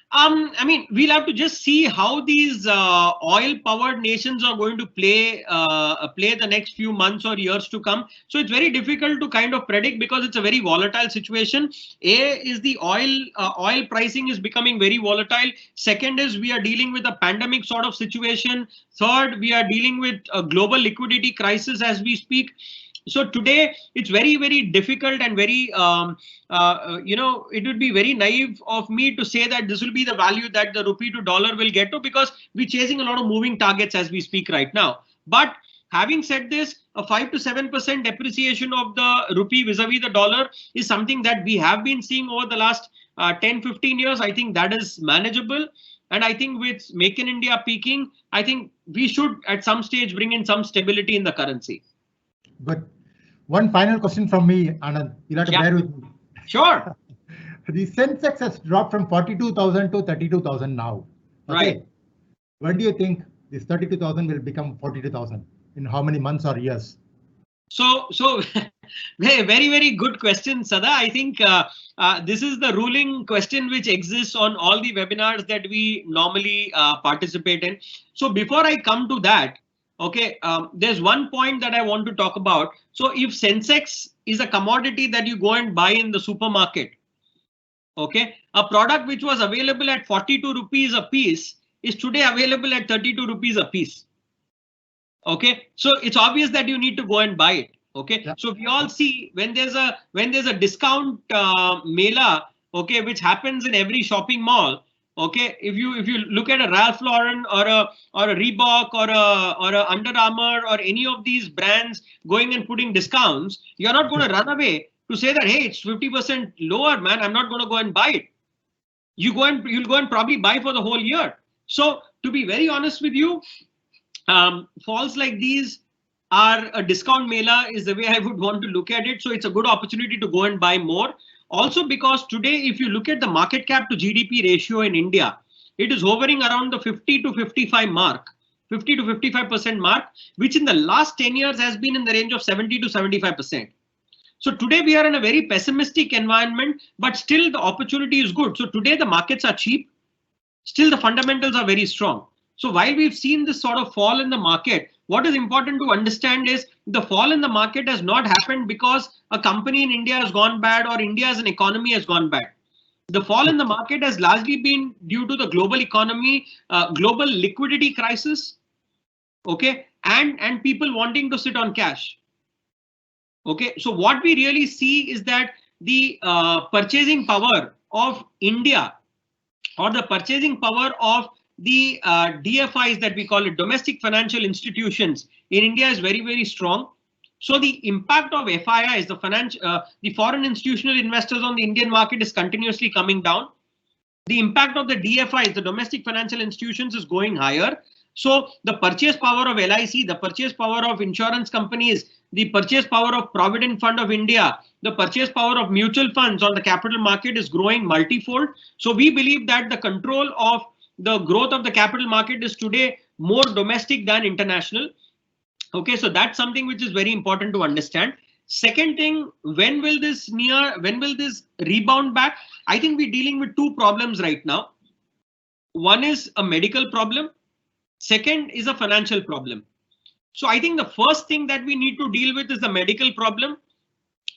I mean, we'll have to just see how these oil-powered nations are going to play the next few months or years to come. So it's very difficult to kind of predict because it's a very volatile situation. Is the oil pricing is becoming very volatile. Second is we are dealing with a pandemic sort of situation. Third, we are dealing with a global liquidity crisis as we speak. So today it's very, very difficult and very, it would be very naive of me to say that this will be the value that the rupee to dollar will get to, because we're chasing a lot of moving targets as we speak right now. But having said this, a 5 to 7% depreciation of the rupee vis-a-vis the dollar is something that we have been seeing over the last 10-15 years. I think that is manageable. And I think with Make in India peaking, I think we should at some stage bring in some stability in the currency. But one final question from me, Anand. You'll have to bear with me. Sure. The Sensex has dropped from 42,000 to 32,000 now. Okay. Right. When do you think this 32,000 will become 42,000? In how many months or years? So very, very good question, Sada. I think this is the ruling question which exists on all the webinars that we normally participate in. So before I come to that, okay, there's one point that I want to talk about. So if Sensex is a commodity that you go and buy in the supermarket, okay, a product which was available at 42 rupees a piece is today available at 32 rupees a piece. Okay, so it's obvious that you need to go and buy it. Okay, yeah. So we all see when there's a discount mela, okay, which happens in every shopping mall. Okay, if you look at a Ralph Lauren or a Reebok or a Under Armour or any of these brands going and putting discounts, you're not going to run away to say that, hey, it's 50% lower, man, I'm not going to go and buy it. You'll go and probably buy for the whole year. So to be very honest with you, falls like these are a discount mela is the way I would want to look at it. So it's a good opportunity to go and buy more. Also, because today, if you look at the market cap to GDP ratio in India, it is hovering around the 50 to 55 mark, 50 to 55% mark, which in the last 10 years has been in the range of 70 to 75%. So today we are in a very pessimistic environment, but still the opportunity is good. So today the markets are cheap, still the fundamentals are very strong. So while we've seen this sort of fall in the market, what is important to understand is the fall in the market has not happened because a company in India has gone bad or India as an economy has gone bad. The fall in the market has largely been due to the global economy, global liquidity crisis, okay, and people wanting to sit on cash. Okay, so what we really see is that the purchasing power of India or the purchasing power of the DFIs that we call it, domestic financial institutions in India, is very, very strong. So the impact of FIIs, the foreign institutional investors on the Indian market, is continuously coming down. The impact of the DFIs, the domestic financial institutions, is going higher. So the purchase power of LIC, the purchase power of insurance companies, the purchase power of Provident Fund of India, the purchase power of mutual funds on the capital market is growing multifold. So we believe that the control of the growth of the capital market is today more domestic than international. Okay, so that's something which is very important to understand. Second thing, when will this rebound back? I think we're dealing with two problems right now. One is a medical problem. Second is a financial problem. So I think the first thing that we need to deal with is the medical problem,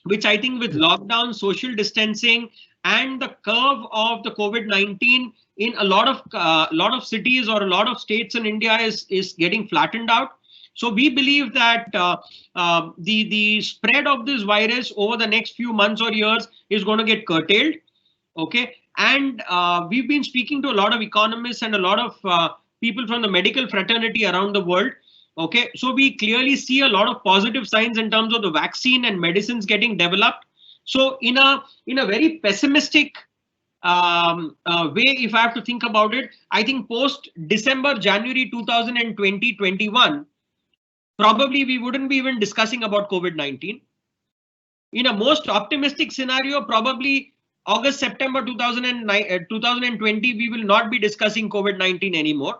which I think with lockdown, social distancing, and the curve of the COVID-19 in a lot of cities or a lot of states in India is getting flattened out. So we believe that the spread of this virus over the next few months or years is going to get curtailed. Okay, and we've been speaking to a lot of economists and a lot of people from the medical fraternity around the world. Okay, so we clearly see a lot of positive signs in terms of the vaccine and medicines getting developed. So in a very pessimistic way, if I have to think about it, I think post December, January 2020-21, probably we wouldn't be even discussing about COVID-19. In a most optimistic scenario, probably August, September 2020, we will not be discussing COVID-19 anymore.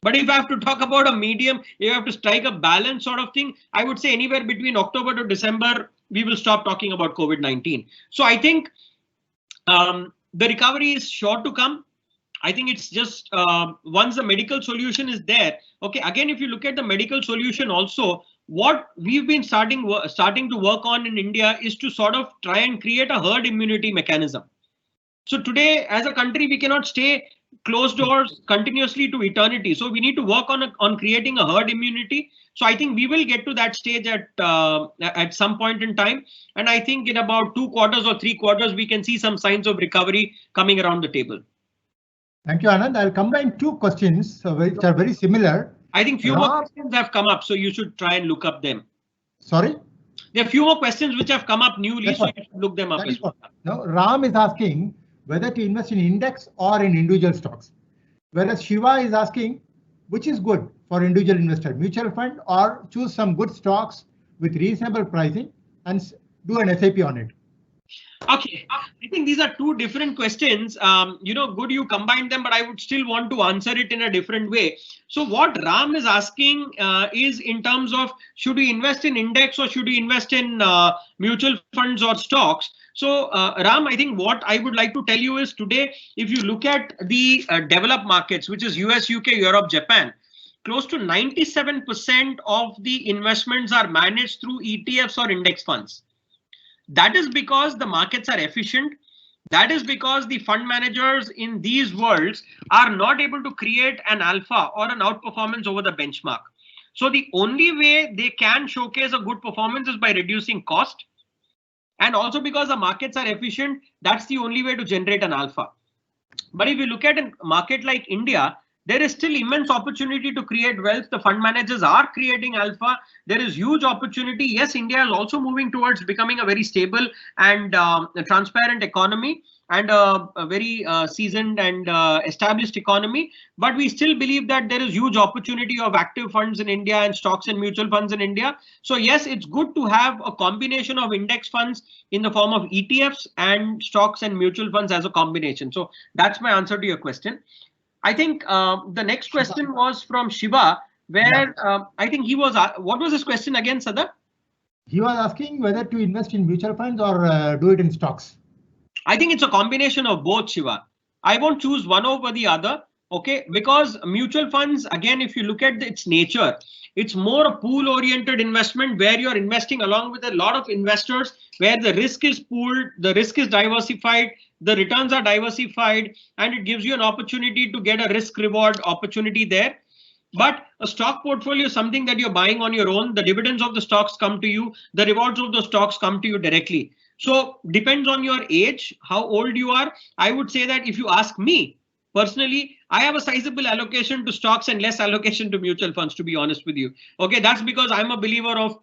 But if I have to talk about a medium, if I have to strike a balance sort of thing, I would say anywhere between October to December, we will stop talking about COVID-19. So I think the recovery is sure to come. I think it's just once the medical solution is there. Okay, again, if you look at the medical solution also, what we've been starting to work on in India is to sort of try and create a herd immunity mechanism. So today, as a country, we cannot stay closed doors continuously to eternity. So we need to work on creating a herd immunity. So I think we will get to that stage at some point in time. And I think in about 2 quarters or 3 quarters, we can see some signs of recovery coming around the table. Thank you, Anand. I'll combine 2 questions which are very similar. I think few more questions have come up, so you should try and look up them. Sorry? There are few more questions which have come up newly, so you should look them up as well. No, Ram is asking whether to invest in index or in individual stocks. Whereas Shiva is asking which is good for individual investor, mutual fund or choose some good stocks with reasonable pricing and do an SIP on it. Okay, I think these are 2 different questions. Good you combined them, but I would still want to answer it in a different way. So what Ram is asking is in terms of should we invest in index or should we invest in mutual funds or stocks? So Ram, I think what I would like to tell you is today, if you look at the developed markets, which is US, UK, Europe, Japan, close to 97% of the investments are managed through ETFs or index funds. That is because the markets are efficient. That is because the fund managers in these worlds are not able to create an alpha or an outperformance over the benchmark. So the only way they can showcase a good performance is by reducing cost. And also because the markets are efficient, that's the only way to generate an alpha. But if you look at a market like India, there is still immense opportunity to create wealth. The fund managers are creating alpha. There is huge opportunity. Yes, India is also moving towards becoming a very stable and a transparent economy and a very seasoned and established economy. But we still believe that there is huge opportunity of active funds in India and stocks and mutual funds in India. So yes, it's good to have a combination of index funds in the form of ETFs and stocks and mutual funds as a combination. So that's my answer to your question. I think the next question was from Shiva, where I think he was, what was his question again, Sada? He was asking whether to invest in mutual funds or do it in stocks. I think it's a combination of both, Shiva. I won't choose one over the other, okay? Because mutual funds, again, if you look at its nature, it's more a pool-oriented investment where you're investing along with a lot of investors, where the risk is pooled, the risk is diversified, the returns are diversified, and it gives you an opportunity to get a risk-reward opportunity there. But a stock portfolio is something that you're buying on your own. The dividends of the stocks come to you. The rewards of the stocks come to you directly. So depends on your age, how old you are. I would say that if you ask me personally, I have a sizable allocation to stocks and less allocation to mutual funds, to be honest with you. Okay, that's because I'm a believer of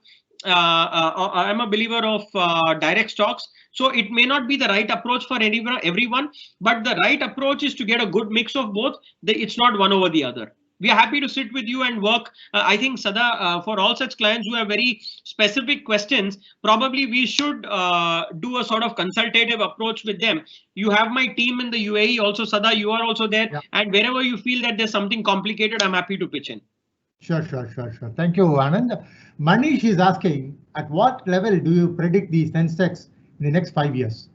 direct stocks. So it may not be the right approach for everyone, but the right approach is to get a good mix of both. It's not one over the other. We are happy to sit with you and work. I think, Sada, for all such clients who have very specific questions, probably we should do a sort of consultative approach with them. You have my team in the UAE also, Sada, you are also there. Yeah. And wherever you feel that there's something complicated, I'm happy to pitch in. Sure. Thank you, Anand. Manish is asking, at what level do you predict the Sensex in the next 5 years?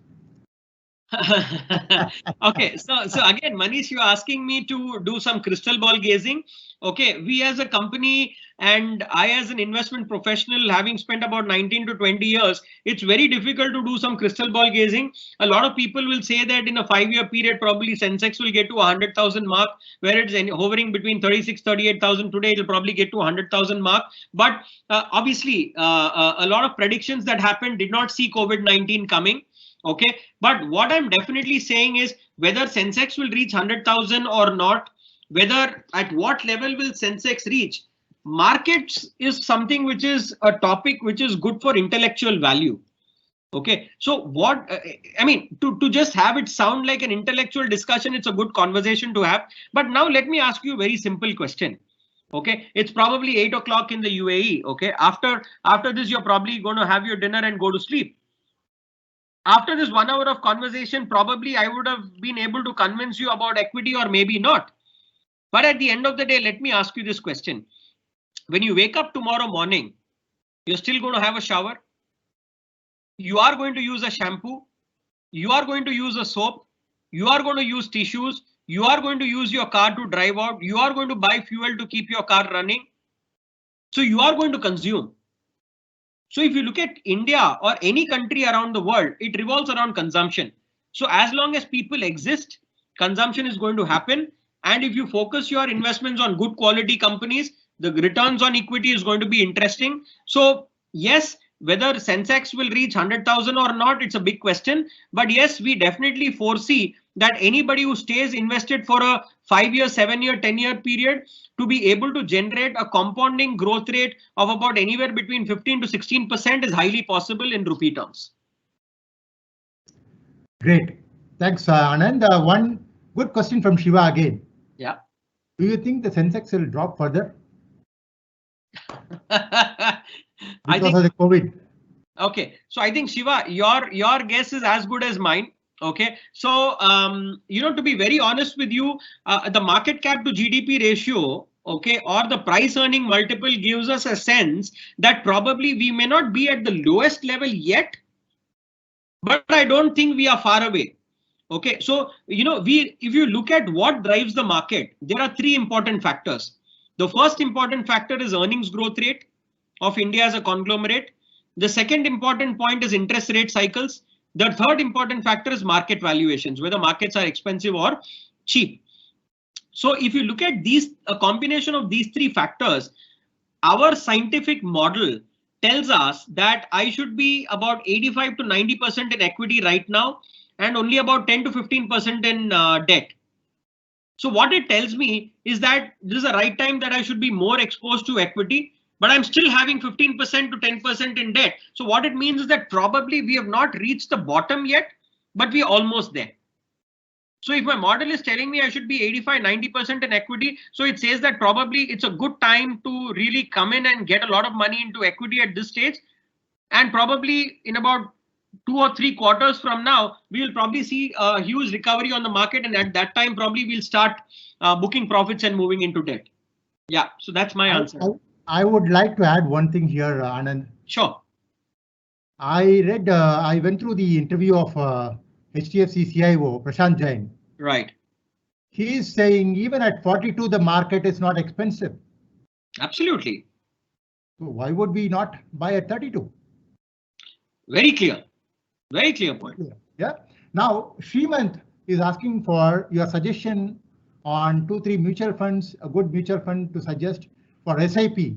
Okay, so again, Manish, you're asking me to do some crystal ball gazing. Okay, we as a company and I as an investment professional, having spent about 19 to 20 years, it's very difficult to do some crystal ball gazing. A lot of people will say that in a 5-year period, probably Sensex will get to 100,000 mark, where it's hovering between 36, 38,000 today, it'll probably get to 100,000 mark. But obviously, a lot of predictions that happened did not see COVID-19 coming. Okay, but what I'm definitely saying is whether Sensex will reach 100,000 or not, whether at what level will Sensex reach, markets is something which is a topic which is good for intellectual value. Okay, so what I mean to just have it sound like an intellectual discussion, it's a good conversation to have. But now let me ask you a very simple question. Okay, it's probably 8 o'clock in the UAE. Okay, after this, you're probably going to have your dinner and go to sleep. After this 1 hour of conversation, probably I would have been able to convince you about equity or maybe not. But at the end of the day, let me ask you this question. When you wake up tomorrow morning, you're still going to have a shower. You are going to use a shampoo. You are going to use a soap. You are going to use tissues. You are going to use your car to drive out. You are going to buy fuel to keep your car running. So you are going to consume. So if you look at India or any country around the world, it revolves around consumption. So as long as people exist, consumption is going to happen. And if you focus your investments on good quality companies, the returns on equity is going to be interesting. So yes, whether Sensex will reach 100,000 or not, it's a big question. But yes, we definitely foresee that anybody who stays invested for a 5-year, 7-year, 10-year period to be able to generate a compounding growth rate of about anywhere between 15 to 16% is highly possible in rupee terms. Great. Thanks, Anand. One good question from Shiva again. Yeah. Do you think the Sensex will drop further? Because of the COVID. Okay, so I think Shiva, your guess is as good as mine. Okay, so to be very honest with you, the market cap to GDP ratio, okay, or the price earning multiple gives us a sense that probably we may not be at the lowest level yet, but I don't think we are far away. Okay, so if you look at what drives the market, there are 3 important factors. The first important factor is earnings growth rate of India as a conglomerate. The second important point is interest rate cycles. The third important factor is market valuations, whether markets are expensive or cheap. So if you look at a combination of these 3 factors, our scientific model tells us that I should be about 85 to 90% in equity right now and only about 10 to 15% in debt. So what it tells me is that this is the right time that I should be more exposed to equity, but I'm still having 15% to 10% in debt. So what it means is that probably we have not reached the bottom yet, but we're almost there. So if my model is telling me I should be 85, 90% in equity, so it says that probably it's a good time to really come in and get a lot of money into equity at this stage. And probably in about 2 or 3 quarters from now, we will probably see a huge recovery on the market. And at that time, probably we'll start booking profits and moving into debt. Yeah, so that's my answer. I would like to add one thing here, Anand. Sure. I went through the interview of HDFC CIO, Prashant Jain. Right. He is saying even at 42, the market is not expensive. Absolutely. So why would we not buy at 32? Very clear. Very clear point. Yeah. Now, Srimant is asking for your suggestion on 2-3 mutual funds, a good mutual fund to suggest for SIP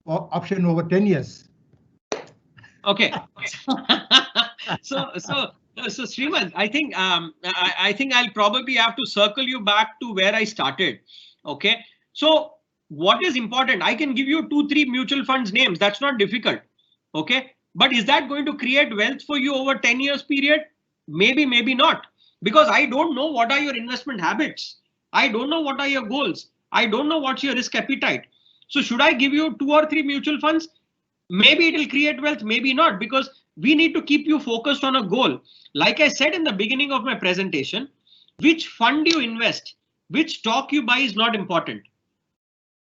option over 10 years. Okay. So Srimant, I think I'll probably have to circle you back to where I started. Okay. So what is important? I can give you 2-3 mutual funds names. That's not difficult. Okay. But is that going to create wealth for you over 10 years period? Maybe, maybe not. Because I don't know what are your investment habits. I don't know what are your goals. I don't know what's your risk appetite. So should I give you 2 or 3 mutual funds? Maybe it will create wealth, maybe not, because we need to keep you focused on a goal. Like I said in the beginning of my presentation, which fund you invest, which stock you buy is not important.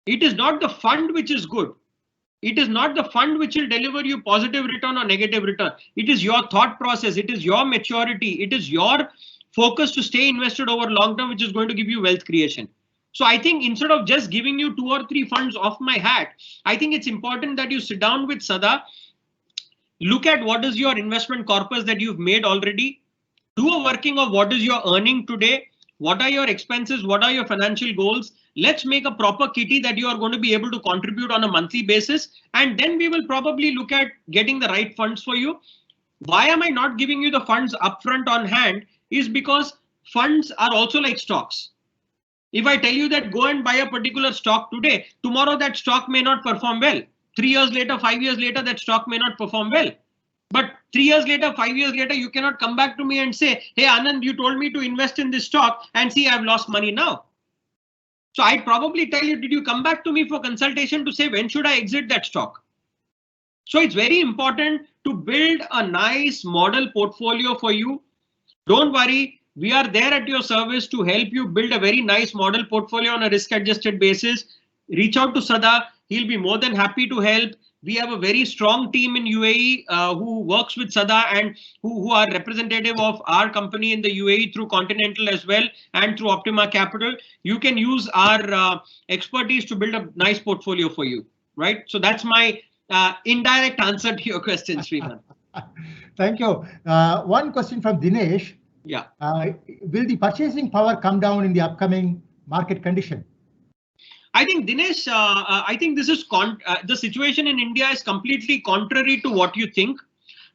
It is not the fund which is good. It is not the fund which will deliver you positive return or negative return. It is your thought process. It is your maturity. It is your focus to stay invested over long term, which is going to give you wealth creation. So I think instead of just giving you 2 or 3 funds off my hat, I think it's important that you sit down with Sada, look at what is your investment corpus that you've made already, do a working of what is your earning today, what are your expenses, what are your financial goals. Let's make a proper kitty that you are going to be able to contribute on a monthly basis. And then we will probably look at getting the right funds for you. Why am I not giving you the funds upfront on hand is because funds are also like stocks. If I tell you that go and buy a particular stock today, tomorrow that stock may not perform well. 3 years later, 5 years later, that stock may not perform well. But 3 years later, 5 years later, you cannot come back to me and say, hey, Anand, you told me to invest in this stock and see, I've lost money now. So I'd probably tell you, did you come back to me for consultation to say, when should I exit that stock? So it's very important to build a nice model portfolio for you. Don't worry. We are there at your service to help you build a very nice model portfolio on a risk adjusted basis. Reach out to Sada. He'll be more than happy to help. We have a very strong team in UAE who works with Sada and who are representative of our company in the UAE through Continental as well and through Optima Capital. You can use our expertise to build a nice portfolio for you, right? So that's my indirect answer to your question, Sriman. Thank you. One question from Dinesh. Yeah. Will the purchasing power come down in the upcoming market condition? I think, Dinesh, I think this is the situation in India is completely contrary to what you think.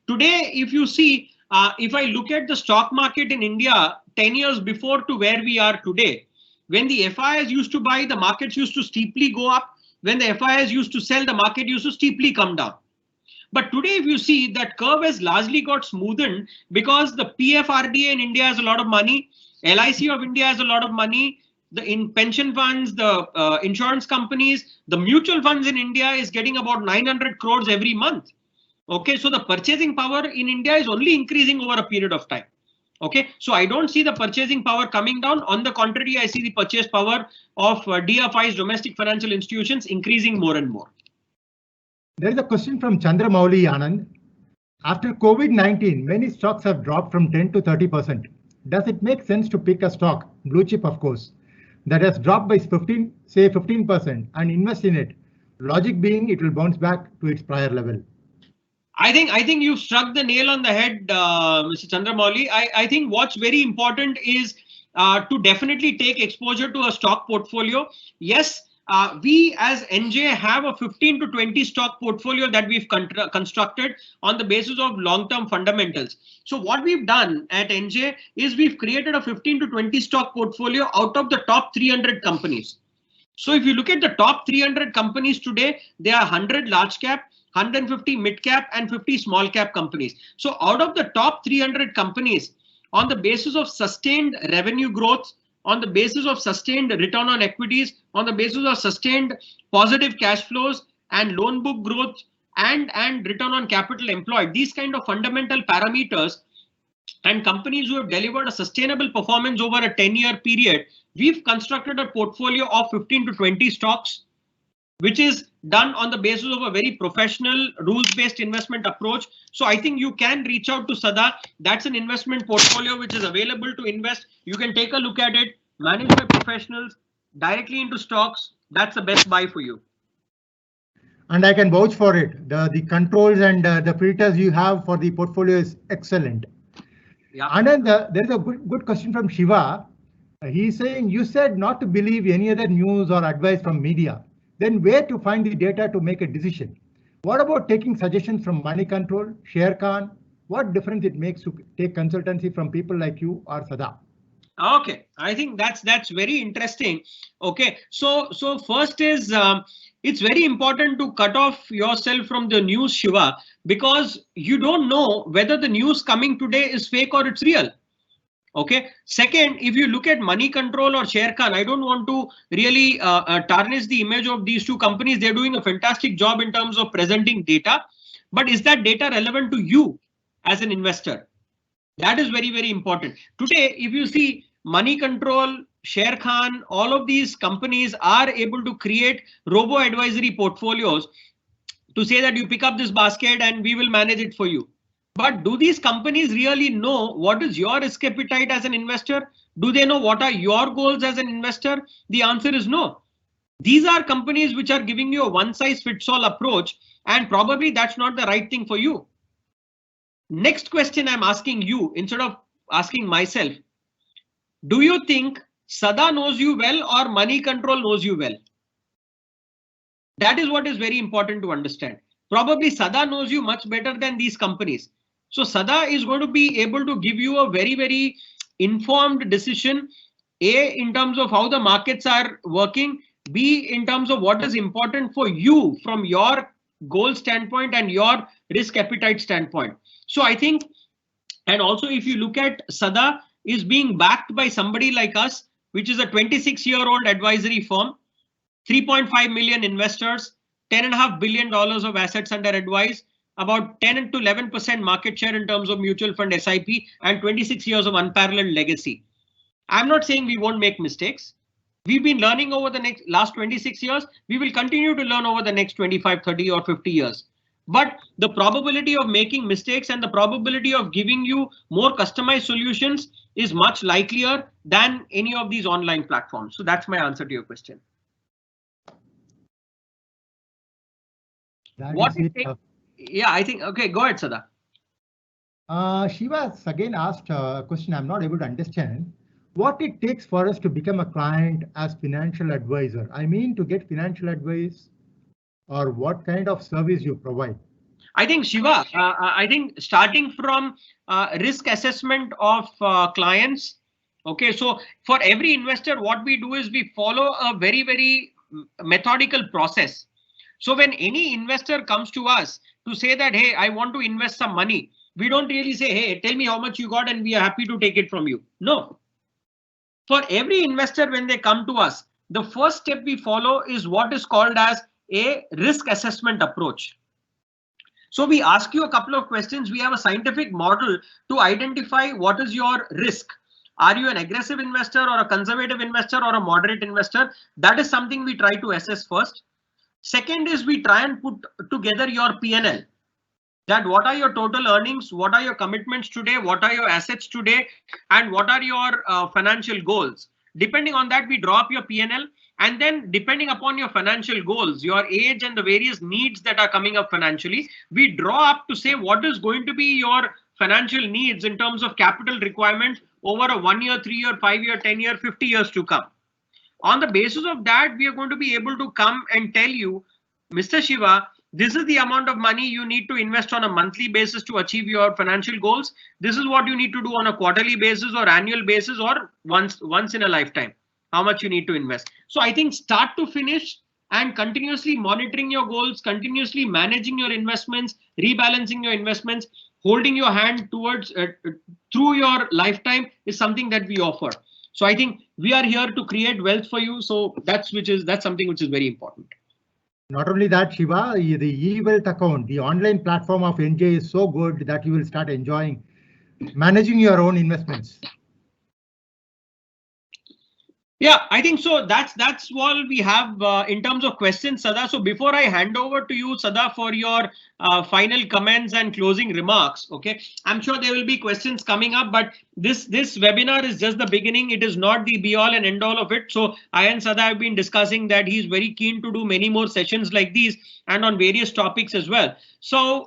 Today, if you see, if I look at the stock market in India 10 years before to where we are today, when the FIs used to buy, the markets used to steeply go up. When the FIs used to sell, the market used to steeply come down. But today, if you see, that curve has largely got smoothened because the PFRDA in India has a lot of money. LIC of India has a lot of money. The pension funds, the insurance companies, the mutual funds in India is getting about 900 crores every month. Okay, so the purchasing power in India is only increasing over a period of time. Okay, so I don't see the purchasing power coming down. On the contrary, I see the purchase power of DFIs, domestic financial institutions, increasing more and more. There is a question from Chandramouli Anand. After COVID-19, many stocks have dropped from 10 to 30%. Does it make sense to pick a stock, blue chip of course, that has dropped by 15% and invest in it? Logic being it will bounce back to its prior level. I think you've struck the nail on the head, Mr. Chandramouli. I think what's very important is to definitely take exposure to a stock portfolio. Yes, we as NJ have a 15 to 20 stock portfolio that we've constructed on the basis of long-term fundamentals. So what we've done at NJ is we've created a 15 to 20 stock portfolio out of the top 300 companies. So if you look at the top 300 companies today, there are 100 large cap, 150 mid cap and 50 small cap companies. So out of the top 300 companies, on the basis of sustained revenue growth, on the basis of sustained return on equities, on the basis of sustained positive cash flows and loan book growth and return on capital employed, these kind of fundamental parameters and companies who have delivered a sustainable performance over a 10-year period, we've constructed a portfolio of 15 to 20 stocks, which is done on the basis of a very professional rules-based investment approach. So I think you can reach out to Sada. That's an investment portfolio which is available to invest. You can take a look at it, managed by professionals, directly into stocks. That's the best buy for you. And I can vouch for it. The controls and the filters you have for the portfolio is excellent. Yeah. And then there's a good question from Shiva. He's saying, you said not to believe any other news or advice from media. Then where to find the data to make a decision? What about taking suggestions from Money Control, Sharekhan? What difference it makes to take consultancy from people like you or Sada? Okay, I think that's very interesting. Okay, so first is it's very important to cut off yourself from the news, Shiva, because you don't know whether the news coming today is fake or it's real. Okay. Second, if you look at Money Control or Sharekhan, I don't want to really tarnish the image of these two companies. They're doing a fantastic job in terms of presenting data. But is that data relevant to you as an investor? That is very, very important. Today, if you see Money Control, Sharekhan, all of these companies are able to create robo-advisory portfolios to say that you pick up this basket and we will manage it for you. But do these companies really know what is your risk appetite as an investor? Do they know what are your goals as an investor? The answer is no. These are companies which are giving you a one-size-fits-all approach, and probably that's not the right thing for you. Next question I'm asking you, instead of asking myself, do you think Sada knows you well or Money Control knows you well? That is what is very important to understand. Probably Sada knows you much better than these companies. So Sada is going to be able to give you a very, very informed decision, A, in terms of how the markets are working, B, in terms of what is important for you from your goal standpoint and your risk appetite standpoint. So I think, and also if you look at Sada is being backed by somebody like us, which is a 26-year-old advisory firm, 3.5 million investors, $10.5 billion of assets under advice, about 10 to 11% market share in terms of mutual fund SIP, and 26 years of unparalleled legacy. I'm not saying we won't make mistakes. We've been learning over the last 26 years. We will continue to learn over the next 25, 30 or 50 years. But the probability of making mistakes and the probability of giving you more customized solutions is much likelier than any of these online platforms. So that's my answer to your question. Yeah, I think, okay, go ahead, Sada. Shiva again asked a question I'm not able to understand. What it takes for us to become a client as financial advisor? I mean, to get financial advice, or what kind of service you provide? I think, Shiva, I think starting from risk assessment of clients. Okay, so for every investor, what we do is we follow a very, very methodical process. So when any investor comes to us to say that, hey, I want to invest some money, we don't really say, hey, tell me how much you got and we are happy to take it from you. No. For every investor, when they come to us, the first step we follow is what is called as a risk assessment approach. So we ask you a couple of questions. We have a scientific model to identify what is your risk. Are you an aggressive investor or a conservative investor or a moderate investor? That is something we try to assess first. Second is we try and put together your P&L. That what are your total earnings, what are your commitments today, what are your assets today, and what are your financial goals. Depending on that, we draw up your P&L, and then depending upon your financial goals, your age and the various needs that are coming up financially, we draw up to say what is going to be your financial needs in terms of capital requirements over a 1 year, 3 year, 5 year, 10 year, 50 years to come. On the basis of that, we are going to be able to come and tell you, Mr. Shiva, this is the amount of money you need to invest on a monthly basis to achieve your financial goals. This is what you need to do on a quarterly basis or annual basis or once in a lifetime, how much you need to invest. So I think start to finish and continuously monitoring your goals, continuously managing your investments, rebalancing your investments, holding your hand towards through your lifetime is something that we offer. So I think we are here to create wealth for you. So that's something which is very important. Not only that, Shiva, the eWealth account, the online platform of NJ is so good that you will start enjoying managing your own investments. Yeah, I think so. That's all we have in terms of questions, Sada. So before I hand over to you, Sada, for your final comments and closing remarks, okay, I'm sure there will be questions coming up, but this webinar is just the beginning. It is not the be all and end all of it. So I and Sada have been discussing that he's very keen to do many more sessions like these and on various topics as well. So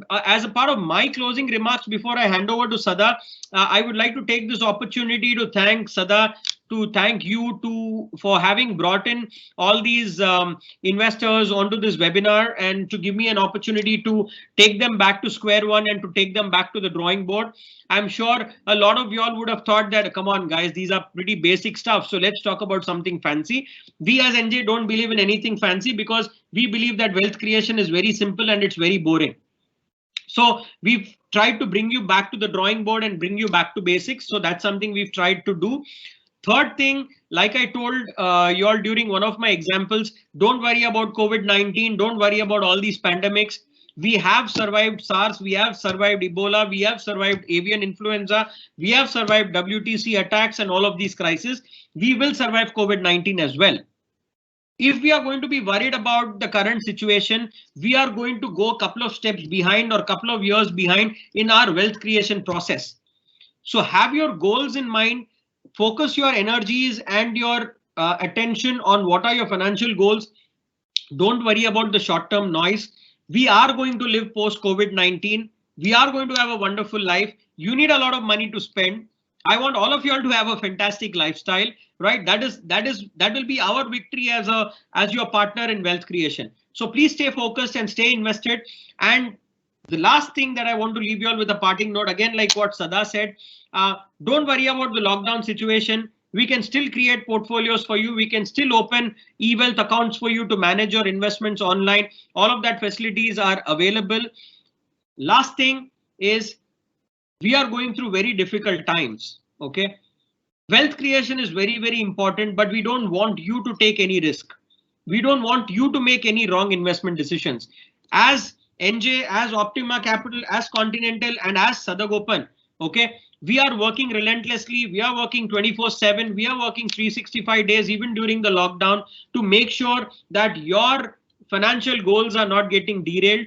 as a part of my closing remarks before I hand over to Sada, I would like to take this opportunity to thank Sada, to thank you for having brought in all these investors onto this webinar and to give me an opportunity to take them back to square one and to take them back to the drawing board. I'm sure a lot of y'all would have thought that, come on guys, these are pretty basic stuff. So let's talk about something fancy. We as NJ don't believe in anything fancy because we believe that wealth creation is very simple and it's very boring. So we've tried to bring you back to the drawing board and bring you back to basics. So that's something we've tried to do. Third thing, like I told you all during one of my examples, don't worry about COVID-19. Don't worry about all these pandemics. We have survived SARS. We have survived Ebola. We have survived avian influenza. We have survived WTC attacks and all of these crises. We will survive COVID-19 as well. If we are going to be worried about the current situation, we are going to go a couple of steps behind or a couple of years behind in our wealth creation process. So have your goals in mind, focus your energies and your attention on what are your financial goals. Don't worry about the short-term noise. We are going to live post COVID-19. We are going to have a wonderful life. You need a lot of money to spend. I want all of you all to have a fantastic lifestyle, right? That will be our victory as your partner in wealth creation. So please stay focused and stay invested. And the last thing that I want to leave you all with a parting note, again, like what Sada said, don't worry about the lockdown situation. We can still create portfolios for you. We can still open e-wealth accounts for you to manage your investments online. All of that facilities are available. Last thing is, we are going through very difficult times. Okay. Wealth creation is very, very important, but we don't want you to take any risk. We don't want you to make any wrong investment decisions. As NJ, as Optima Capital, as Continental, and as Sadagopan, okay, we are working relentlessly. We are working 24/7. We are working 365 days, even during the lockdown, to make sure that your financial goals are not getting derailed.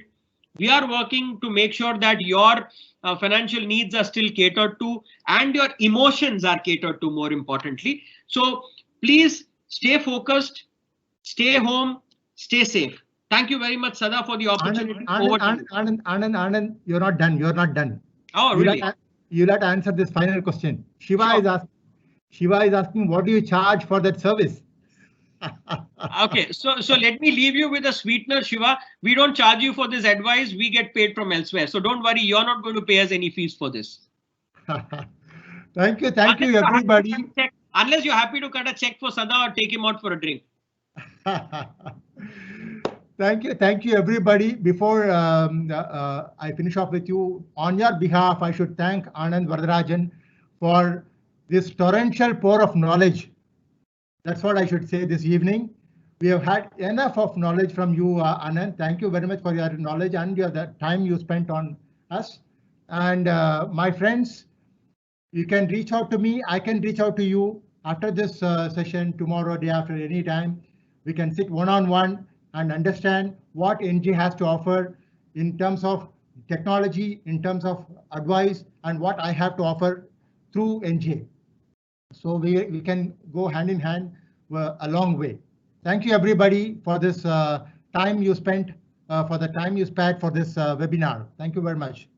We are working to make sure that your financial needs are still catered to and your emotions are catered to, more importantly. So please stay focused, stay home, stay safe. Thank you very much, Sada, for the opportunity. Anand, you're not done. You're not done. Oh, really? You'll have to answer this final question. Shiva is asking, what do you charge for that service? Okay, so let me leave you with a sweetener, Shiva. We don't charge you for this advice. We get paid from elsewhere. So don't worry, you're not going to pay us any fees for this. Thank you, everybody. Unless you're happy to cut a check for Sada or take him out for a drink. Thank you, everybody. Before I finish off with you, on your behalf, I should thank Anand Varadarajan for this torrential pour of knowledge. That's what I should say this evening. We have had enough of knowledge from you, Anand. Thank you very much for your knowledge and the time you spent on us. And my friends, you can reach out to me. I can reach out to you after this session, tomorrow, day after, any time. We can sit one-on-one and understand what NJ has to offer in terms of technology, in terms of advice, and what I have to offer through NJ. So we can go hand in hand a long way. Thank you, everybody, for this time you spent, for the time you spared for this webinar. Thank you very much.